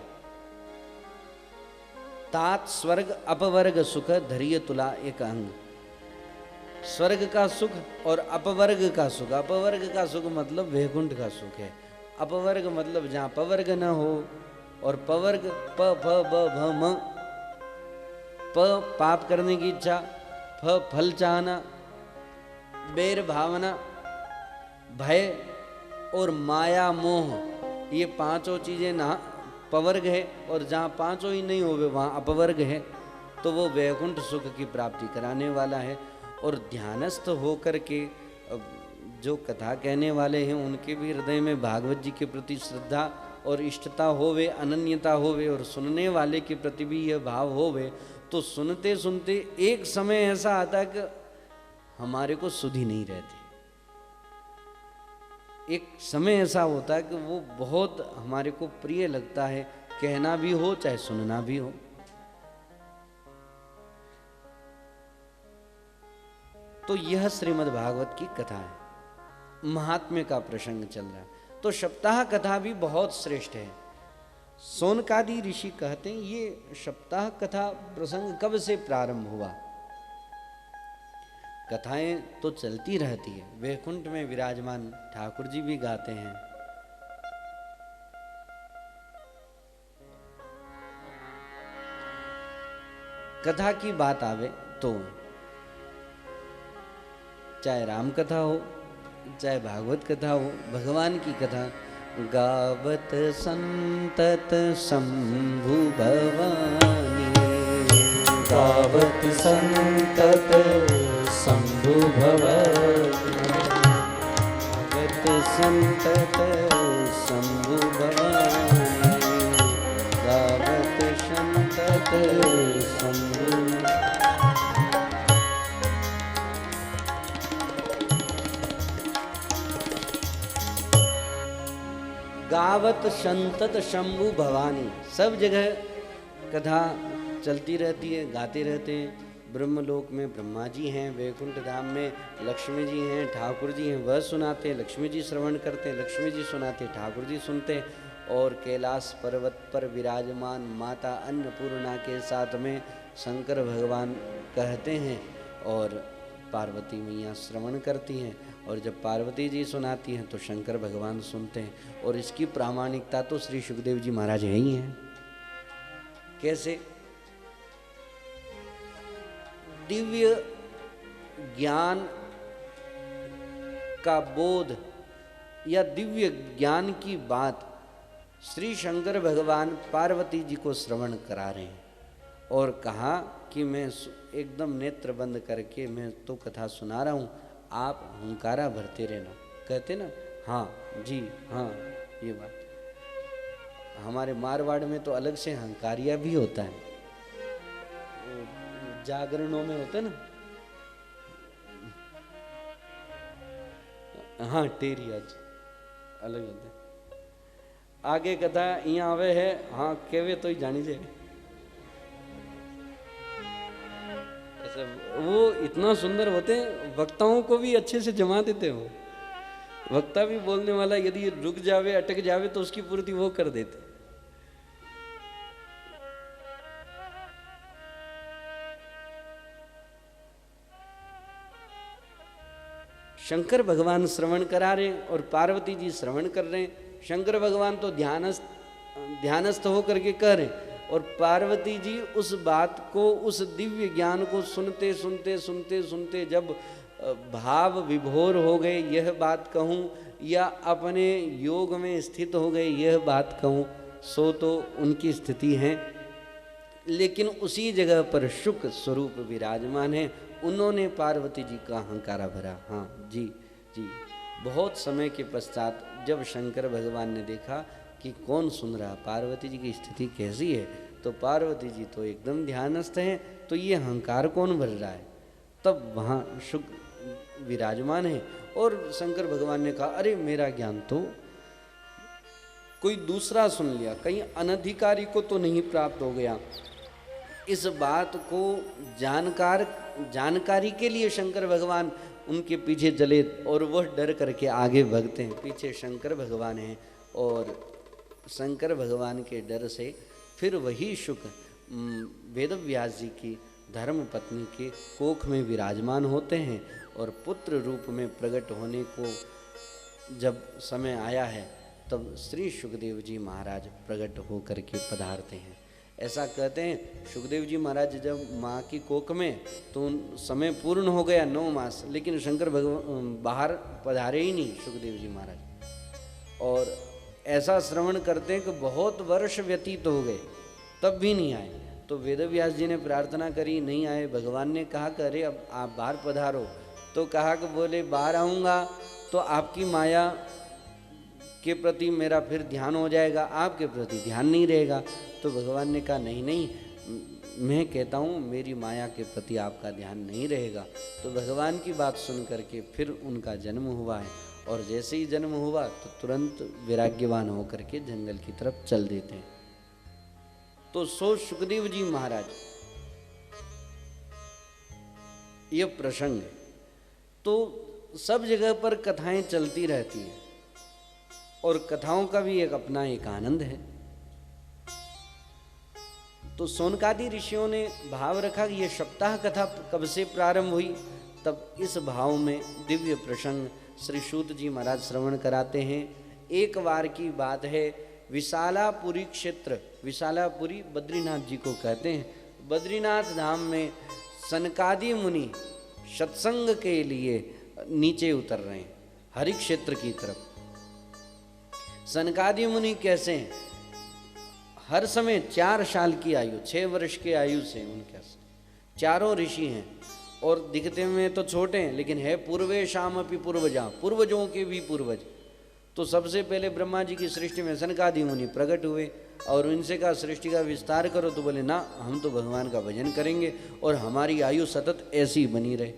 Speaker 1: तात स्वर्ग अपवर्ग सुख धैर्य तुला एक अंग। स्वर्ग का सुख और अपवर्ग का सुख। अपवर्ग का सुख मतलब वैकुंठ का सुख है। अपवर्ग मतलब जहाँ पवर्ग न हो, और पवर्ग प फ ब भ म। प पाप करने की इच्छा, फ फल चाहना, बैर भावना, भय और माया मोह, ये पांचों चीजें ना पवर्ग है, और जहाँ पांचों ही नहीं होवे वहाँ अपवर्ग है। तो वो वैकुंठ सुख की प्राप्ति कराने वाला है। और ध्यानस्थ होकर के जो कथा कहने वाले हैं उनके भी हृदय में भागवत जी के प्रति श्रद्धा और इष्टता होवे, अनन्यता होवे, और सुनने वाले के प्रति भी यह भाव होवे, तो सुनते सुनते एक समय ऐसा आता कि हमारे को सुध ही नहीं रहती। एक समय ऐसा होता है कि वो बहुत हमारे को प्रिय लगता है, कहना भी हो चाहे सुनना भी हो। तो यह श्रीमद् भागवत की कथा है, महात्म्य का प्रसंग चल रहा है। तो सप्ताह कथा भी बहुत श्रेष्ठ है। सोनकादि ऋषि कहते हैं ये सप्ताह कथा प्रसंग कब से प्रारंभ हुआ? कथाएं तो चलती रहती है, वैकुंठ में विराजमान ठाकुर जी भी गाते हैं। कथा की बात आवे तो चाहे राम कथा हो चाहे भागवत कथा हो, भगवान की कथा, गावत संतत शंभु भवानी,
Speaker 2: गावत संतत शंभु भवानी,
Speaker 1: गावत संतत शंभु भवानी, गावत संतत शंभु। गावत संतत शंभु भवानी, सब जगह कथा चलती रहती है, गाते रहते हैं। ब्रह्मलोक में ब्रह्मा जी हैं, वैकुंठ धाम में लक्ष्मी जी हैं, ठाकुर जी हैं, वह सुनाते हैं, लक्ष्मी जी श्रवण करते हैं, लक्ष्मी जी सुनाते हैं, ठाकुर जी सुनते हैं। और कैलाश पर्वत पर विराजमान माता अन्नपूर्णा के साथ में शंकर भगवान कहते हैं और पार्वती मैया श्रवण करती हैं, और जब पार्वती जी सुनाती हैं तो शंकर भगवान सुनते हैं। और इसकी प्रामाणिकता तो श्री सुखदेव जी महाराज है ही हैं। कैसे? दिव्य ज्ञान का बोध या दिव्य ज्ञान की बात श्री शंकर भगवान पार्वती जी को श्रवण करा रहे हैं, और कहा कि मैं एकदम नेत्र बंद करके मैं तो कथा सुना रहा हूँ, आप हुंकारा भरते रहना। कहते ना, हाँ जी हाँ। ये बात हमारे मारवाड़ में तो अलग से हंकारिया भी होता है, जागरणों में होता है ना, हाँ टेरिया अलग होता है। आगे कथा यहाँ आवे है, हाँ केवे तो ही जानी जाए। वो इतना सुंदर होते हैं, वक्ताओं को भी अच्छे से जमा देते हो। वक्ता भी बोलने वाला यदि रुक जावे, अटक जावे तो उसकी पूर्ति वो कर देते। शंकर भगवान श्रवण करा रहे और पार्वती जी श्रवण कर रहे हैं। शंकर भगवान तो ध्यानस्थ होकर के कह रहे हैं और पार्वती जी उस बात को, उस दिव्य ज्ञान को सुनते सुनते सुनते सुनते जब भाव विभोर हो गए, यह बात कहूँ, या अपने योग में स्थित हो गए, यह बात कहूँ, सो तो उनकी स्थिति है। लेकिन उसी जगह पर शुक स्वरूप विराजमान है। उन्होंने पार्वती जी का हंकारा भरा। हाँ जी जी। बहुत समय के पश्चात जब शंकर भगवान ने देखा कि कौन सुन रहा, पार्वती जी की स्थिति कैसी है, तो पार्वती जी तो एकदम ध्यानस्थ हैं, तो ये हंकार कौन भर रहा है, तब वहाँ शुक विराजमान है। और शंकर भगवान ने कहा, अरे मेरा ज्ञान तो कोई दूसरा सुन लिया, कहीं अनधिकारी को तो नहीं प्राप्त हो गया। इस बात को जानकारी के लिए शंकर भगवान उनके पीछे चले और वह डर करके आगे भागते हैं। पीछे शंकर भगवान हैं और शंकर भगवान के डर से फिर वही शुक वेदव्यास जी की धर्म पत्नी के कोख में विराजमान होते हैं और पुत्र रूप में प्रकट होने को जब समय आया है तब श्री सुखदेव जी महाराज प्रकट होकर के पधारते हैं। ऐसा कहते हैं सुखदेव जी महाराज जब माँ की कोख में, तो समय पूर्ण हो गया 9 मास, लेकिन शंकर भगवान बाहर पधारे ही नहीं सुखदेव जी महाराज। और ऐसा श्रवण करते हैं कि बहुत वर्ष व्यतीत हो गए तब भी नहीं आए। तो वेदव्यास जी ने प्रार्थना करी, नहीं आए। भगवान ने कहा कि अरे अब आप बाहर पधारो। तो कहा कि बोले बाहर आऊँगा तो आपकी माया के प्रति मेरा फिर ध्यान हो जाएगा, आपके प्रति ध्यान नहीं रहेगा। तो भगवान ने कहा नहीं नहीं, मैं कहता हूँ मेरी माया के प्रति आपका ध्यान नहीं रहेगा। तो भगवान की बात सुन करके फिर उनका जन्म हुआ है और जैसे ही जन्म हुआ तो तुरंत वैराग्यवान होकर के जंगल की तरफ चल देते हैं। तो सो सुखदेव जी महाराज, ये प्रसंग है। तो सब जगह पर कथाएं चलती रहती हैं और कथाओं का भी एक अपना एक आनंद है। तो सोनकादि ऋषियों ने भाव रखा कि यह सप्ताह कथा कब से प्रारंभ हुई, तब इस भाव में दिव्य प्रसंग श्री सूत जी महाराज श्रवण कराते हैं। एक बार की बात है, विशालापुरी क्षेत्र, विशालापुरी बद्रीनाथ जी को कहते हैं। बद्रीनाथ धाम में सनकादि मुनि सत्संग के लिए नीचे उतर रहे हैं हरि क्षेत्र की तरफ। सनकादि मुनि कैसे हैं, हर समय 4 साल की आयु, 6 वर्ष के आयु से उनके चारों ऋषि हैं और दिखते में तो छोटे हैं, लेकिन है पूर्वे शाम अपि पूर्वजा, पूर्वजों के भी पूर्वज। तो सबसे पहले ब्रह्मा जी की सृष्टि में सनकादि मुनि प्रकट हुए और उनसे कहा सृष्टि का विस्तार करो। तो बोले ना, हम तो भगवान का भजन करेंगे और हमारी आयु सतत ऐसी बनी रहे।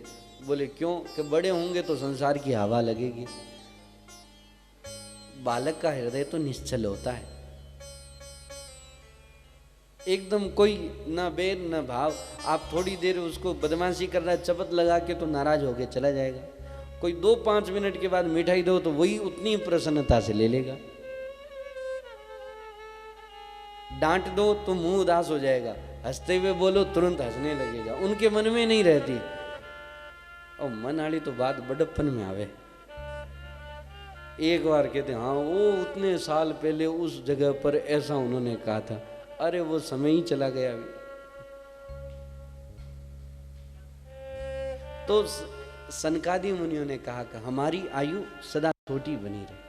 Speaker 1: बोले क्यों? कि बड़े होंगे तो संसार की हवा लगेगी। बालक का हृदय तो निश्चल होता है, एकदम कोई ना बेर ना भाव। आप थोड़ी देर उसको बदमाशी कर रहा है, चपत लगा के तो नाराज होके चला जाएगा। कोई 2-5 मिनट के बाद मिठाई दो तो वही उतनी प्रसन्नता से ले लेगा। डांट दो तो मुंह उदास हो जाएगा, हंसते हुए बोलो तुरंत हंसने लगेगा। उनके मन में नहीं रहती। और मन वाली तो बात बड़प्पन में आवे। एक बार कहते हाँ वो उतने साल पहले उस जगह पर ऐसा उन्होंने कहा था। अरे वो समय ही चला गया अभी। तो सनकादि मुनियों ने कहा कि हमारी आयु सदा छोटी बनी रहे।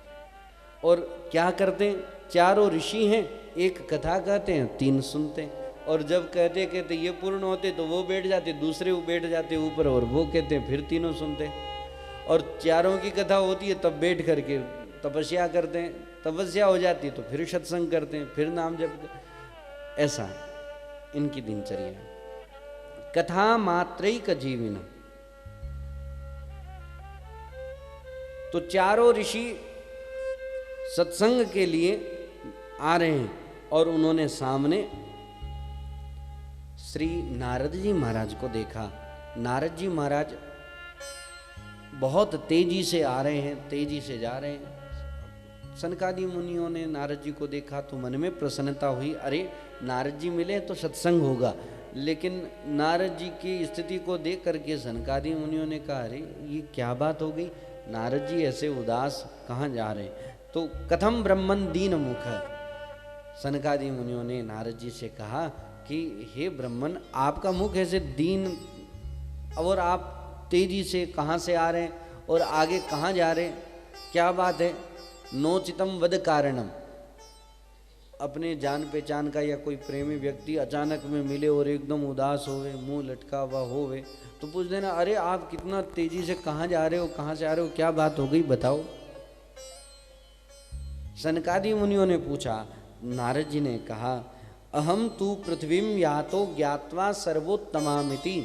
Speaker 1: और क्या करते हैं, चारों ऋषि हैं, एक कथा कहते हैं, 3 सुनते हैं। और जब कहते कहते ये पूर्ण होते तो वो बैठ जाते, दूसरे बैठ जाते ऊपर और वो कहते हैं, फिर तीनों सुनते हैं। और चारों की कथा होती है तब बैठ करके तपस्या करते हैं, तपस्या हो जाती है तो फिर सत्संग करते हैं, फिर नाम जप। ऐसा इनकी दिनचर्या। कथा मात्रैक जीविन। तो चारों ऋषि सत्संग के लिए आ रहे हैं और उन्होंने सामने श्री नारद जी महाराज को देखा। नारद जी महाराज बहुत तेजी से आ रहे हैं, तेजी से जा रहे हैं। सनकादि मुनियों ने नारद जी को देखा तो मन में प्रसन्नता हुई, अरे नारद जी मिले तो सत्संग होगा। लेकिन नारद जी की स्थिति को देख करके सनकादि मुनियों ने कहा, अरे ये क्या बात हो गई, नारद जी ऐसे उदास कहाँ जा रहे हैं। तो कथम ब्रह्मन दीन मुख, सनकादि मुनियों ने नारद जी से कहा कि हे ब्रह्मन, आपका मुख ऐसे दीन, और आप तेजी से कहाँ से आ रहे हैं और आगे कहाँ जा रहे हैं, क्या बात है। नोचितम वद कारणम, अपने जान पहचान का या कोई प्रेमी व्यक्ति अचानक में मिले और एकदम उदास होवे, मुंह लटका हुआ होवे, तो पूछ देना, अरे आप कितना तेजी से कहाँ जा रहे हो, कहाँ से आ रहे हो, क्या बात हो गई बताओ। सनकादि मुनियों ने पूछा, नारद जी ने कहा, अहम तू पृथ्वीम यातो ज्ञात्वा सर्वोत्तमामिति।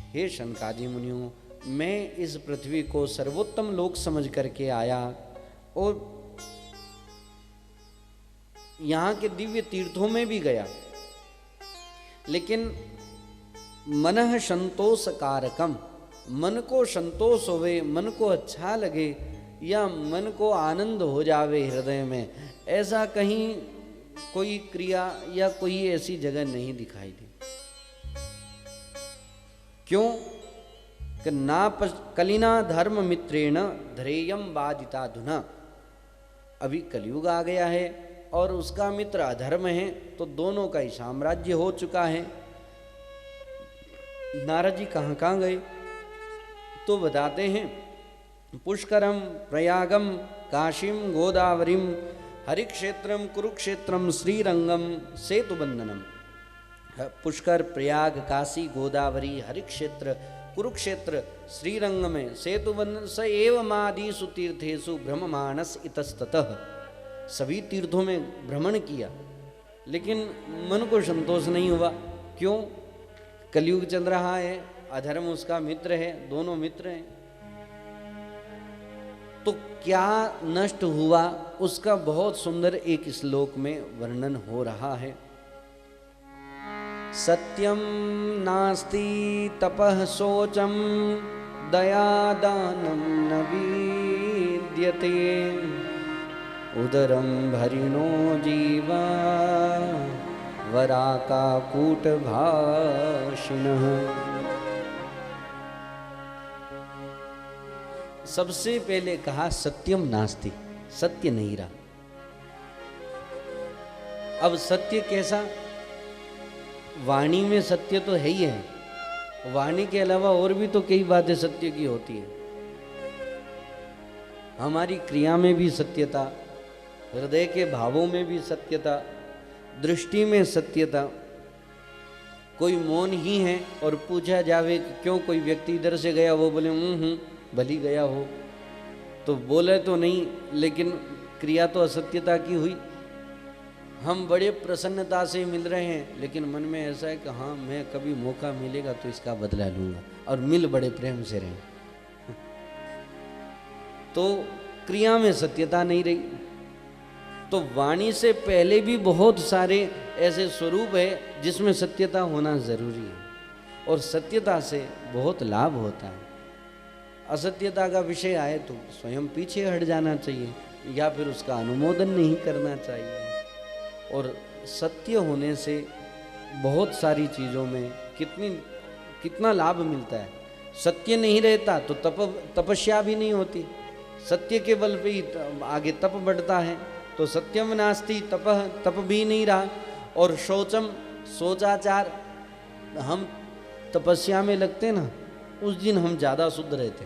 Speaker 1: हे सनकादि मुनियों, मैं इस पृथ्वी को सर्वोत्तम लोक समझ करके आया और यहाँ के दिव्य तीर्थों में भी गया, लेकिन मनः संतोष कारकम, मन को संतोष होवे, मन को अच्छा लगे या मन को आनंद हो जावे हृदय में, ऐसा कहीं कोई क्रिया या कोई ऐसी जगह नहीं दिखाई दी। क्यों कि ना कलिना धर्म मित्रेण धैर्यम बाधिता धुना। अभी कलयुग आ गया है और उसका मित्र अधर्म है, तो दोनों का ही साम्राज्य हो चुका है। नारद जी कहाँ कहाँ गए तो बताते हैं, पुष्करम प्रयागम काशीम गोदावरीम हरिक्षेत्रम कुरुक्षेत्रम श्रीरंगम सेतुबंधनम। पुष्कर, प्रयाग, काशी, गोदावरी, हरिक्षेत्र, कुरुक्षेत्र, श्रीरंग में सेतुबंधन स एव मादिषु तीर्थेषु भ्रममाणस इतस्ततः। सभी तीर्थों में भ्रमण किया, लेकिन मन को संतोष नहीं हुआ। क्यों? कलयुग चल रहा है, अधर्म उसका मित्र है, दोनों मित्र हैं। तो क्या नष्ट हुआ, उसका बहुत सुंदर एक श्लोक में वर्णन हो रहा है। सत्यम नास्ति तपः शोचम दया दानम न विद्यते उदरम भरिणो जीवा वराका कूट भाषिणः। सबसे पहले कहा सत्यम नास्ति, सत्य नहीं रहा। अब सत्य कैसा? वाणी में सत्य तो है ही है, वाणी के अलावा और भी तो कई बातें सत्य की होती है। हमारी क्रिया में भी सत्यता, हृदय के भावों में भी सत्यता, दृष्टि में सत्यता। कोई मौन ही है और पूछा जावे कि क्यों, कोई व्यक्ति इधर से गया, वो बोले भली गया हो, तो बोले तो नहीं, लेकिन क्रिया तो असत्यता की हुई। हम बड़े प्रसन्नता से मिल रहे हैं, लेकिन मन में ऐसा है कि हाँ, मैं कभी मौका मिलेगा तो इसका बदला लूंगा, और मिल बड़े प्रेम से रहे। तो क्रिया में सत्यता नहीं रही। तो वाणी से पहले भी बहुत सारे ऐसे स्वरूप है जिसमें सत्यता होना जरूरी है, और सत्यता से बहुत लाभ होता है। असत्यता का विषय आए तो स्वयं पीछे हट जाना चाहिए या फिर उसका अनुमोदन नहीं करना चाहिए। और सत्य होने से बहुत सारी चीज़ों में कितना लाभ मिलता है। सत्य नहीं रहता तो तपस्या भी नहीं होती, सत्य के बल पे ही आगे तप बढ़ता है। तो सत्यम नास्ति तपः, तप भी नहीं रहा। और शौचम, सोचाचार, हम तपस्या में लगते ना, उस दिन हम ज़्यादा शुद्ध रहते।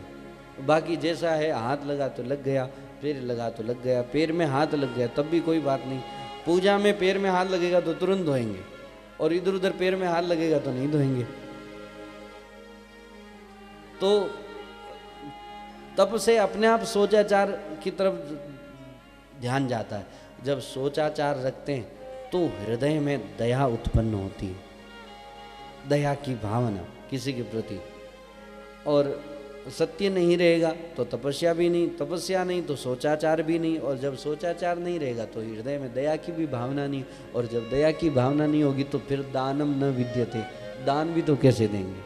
Speaker 1: बाकी जैसा है, हाथ लगा तो लग गया, पैर लगा तो लग गया, पैर में हाथ लग गया तब भी कोई बात नहीं। पूजा में पैर में हाथ लगेगा तो तुरंत धोएंगे, और इधर उधर पैर में हाथ लगेगा तो नहीं धोएंगे। तो तप से अपने आप सोचाचार की तरफ ध्यान जाता है। जब सोचाचार रखते हैं तो हृदय में दया उत्पन्न होती है, दया की भावना किसी के प्रति। और सत्य नहीं रहेगा तो तपस्या भी नहीं, तपस्या नहीं तो सोचाचार भी नहीं, और जब सोचाचार नहीं रहेगा तो हृदय में दया की भी भावना नहीं, और जब दया की भावना नहीं होगी तो फिर दानम न विद्यते, दान भी तो कैसे देंगे।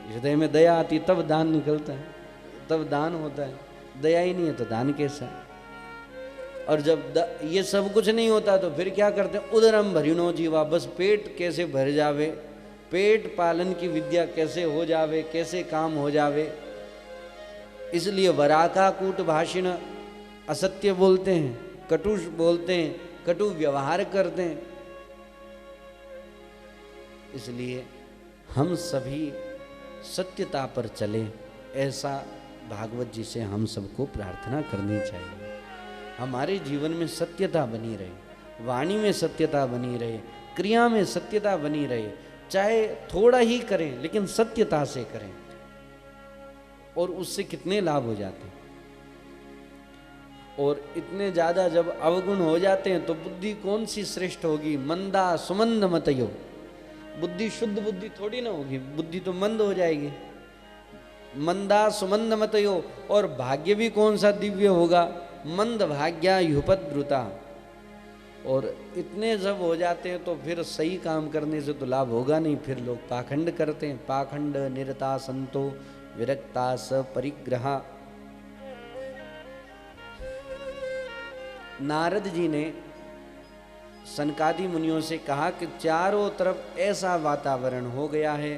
Speaker 1: हृदय में दया आती है तब दान निकलता है, तब दान होता है। दया ही नहीं है तो दान कैसा है? और जब ये सब कुछ नहीं होता तो फिर क्या करते हैं? उदरम भरिणो जीवा, बस पेट कैसे भर जावे, पेट पालन की विद्या कैसे हो जावे, कैसे काम हो जावे। इसलिए वराका कूट भाषिण, असत्य बोलते हैं, कटुष बोलते हैं, कटु व्यवहार करते हैं। इसलिए हम सभी सत्यता पर चले, ऐसा भागवत जी से हम सबको प्रार्थना करनी चाहिए। हमारे जीवन में सत्यता बनी रहे, वाणी में सत्यता बनी रहे, क्रिया में सत्यता बनी रहे, चाहे थोड़ा ही करें लेकिन सत्यता से करें, और उससे कितने लाभ हो जाते हैं। और इतने ज्यादा जब अवगुण हो जाते हैं तो बुद्धि कौन सी श्रेष्ठ होगी? मंदा सुमंद मतयो, बुद्धि शुद्ध बुद्धि थोड़ी ना होगी, बुद्धि तो मंद हो जाएगी। मंदा सुमंद मतयो, और भाग्य भी कौन सा दिव्य होगा? मंद भाग्या युपद्रुता। और इतने जब हो जाते हैं तो फिर सही काम करने से तो लाभ होगा नहीं, फिर लोग पाखंड करते हैं। पाखंड निरता संतो विरक्ता स परिग्रहा। नारद जी ने सनकादि मुनियों से कहा कि चारों तरफ ऐसा वातावरण हो गया है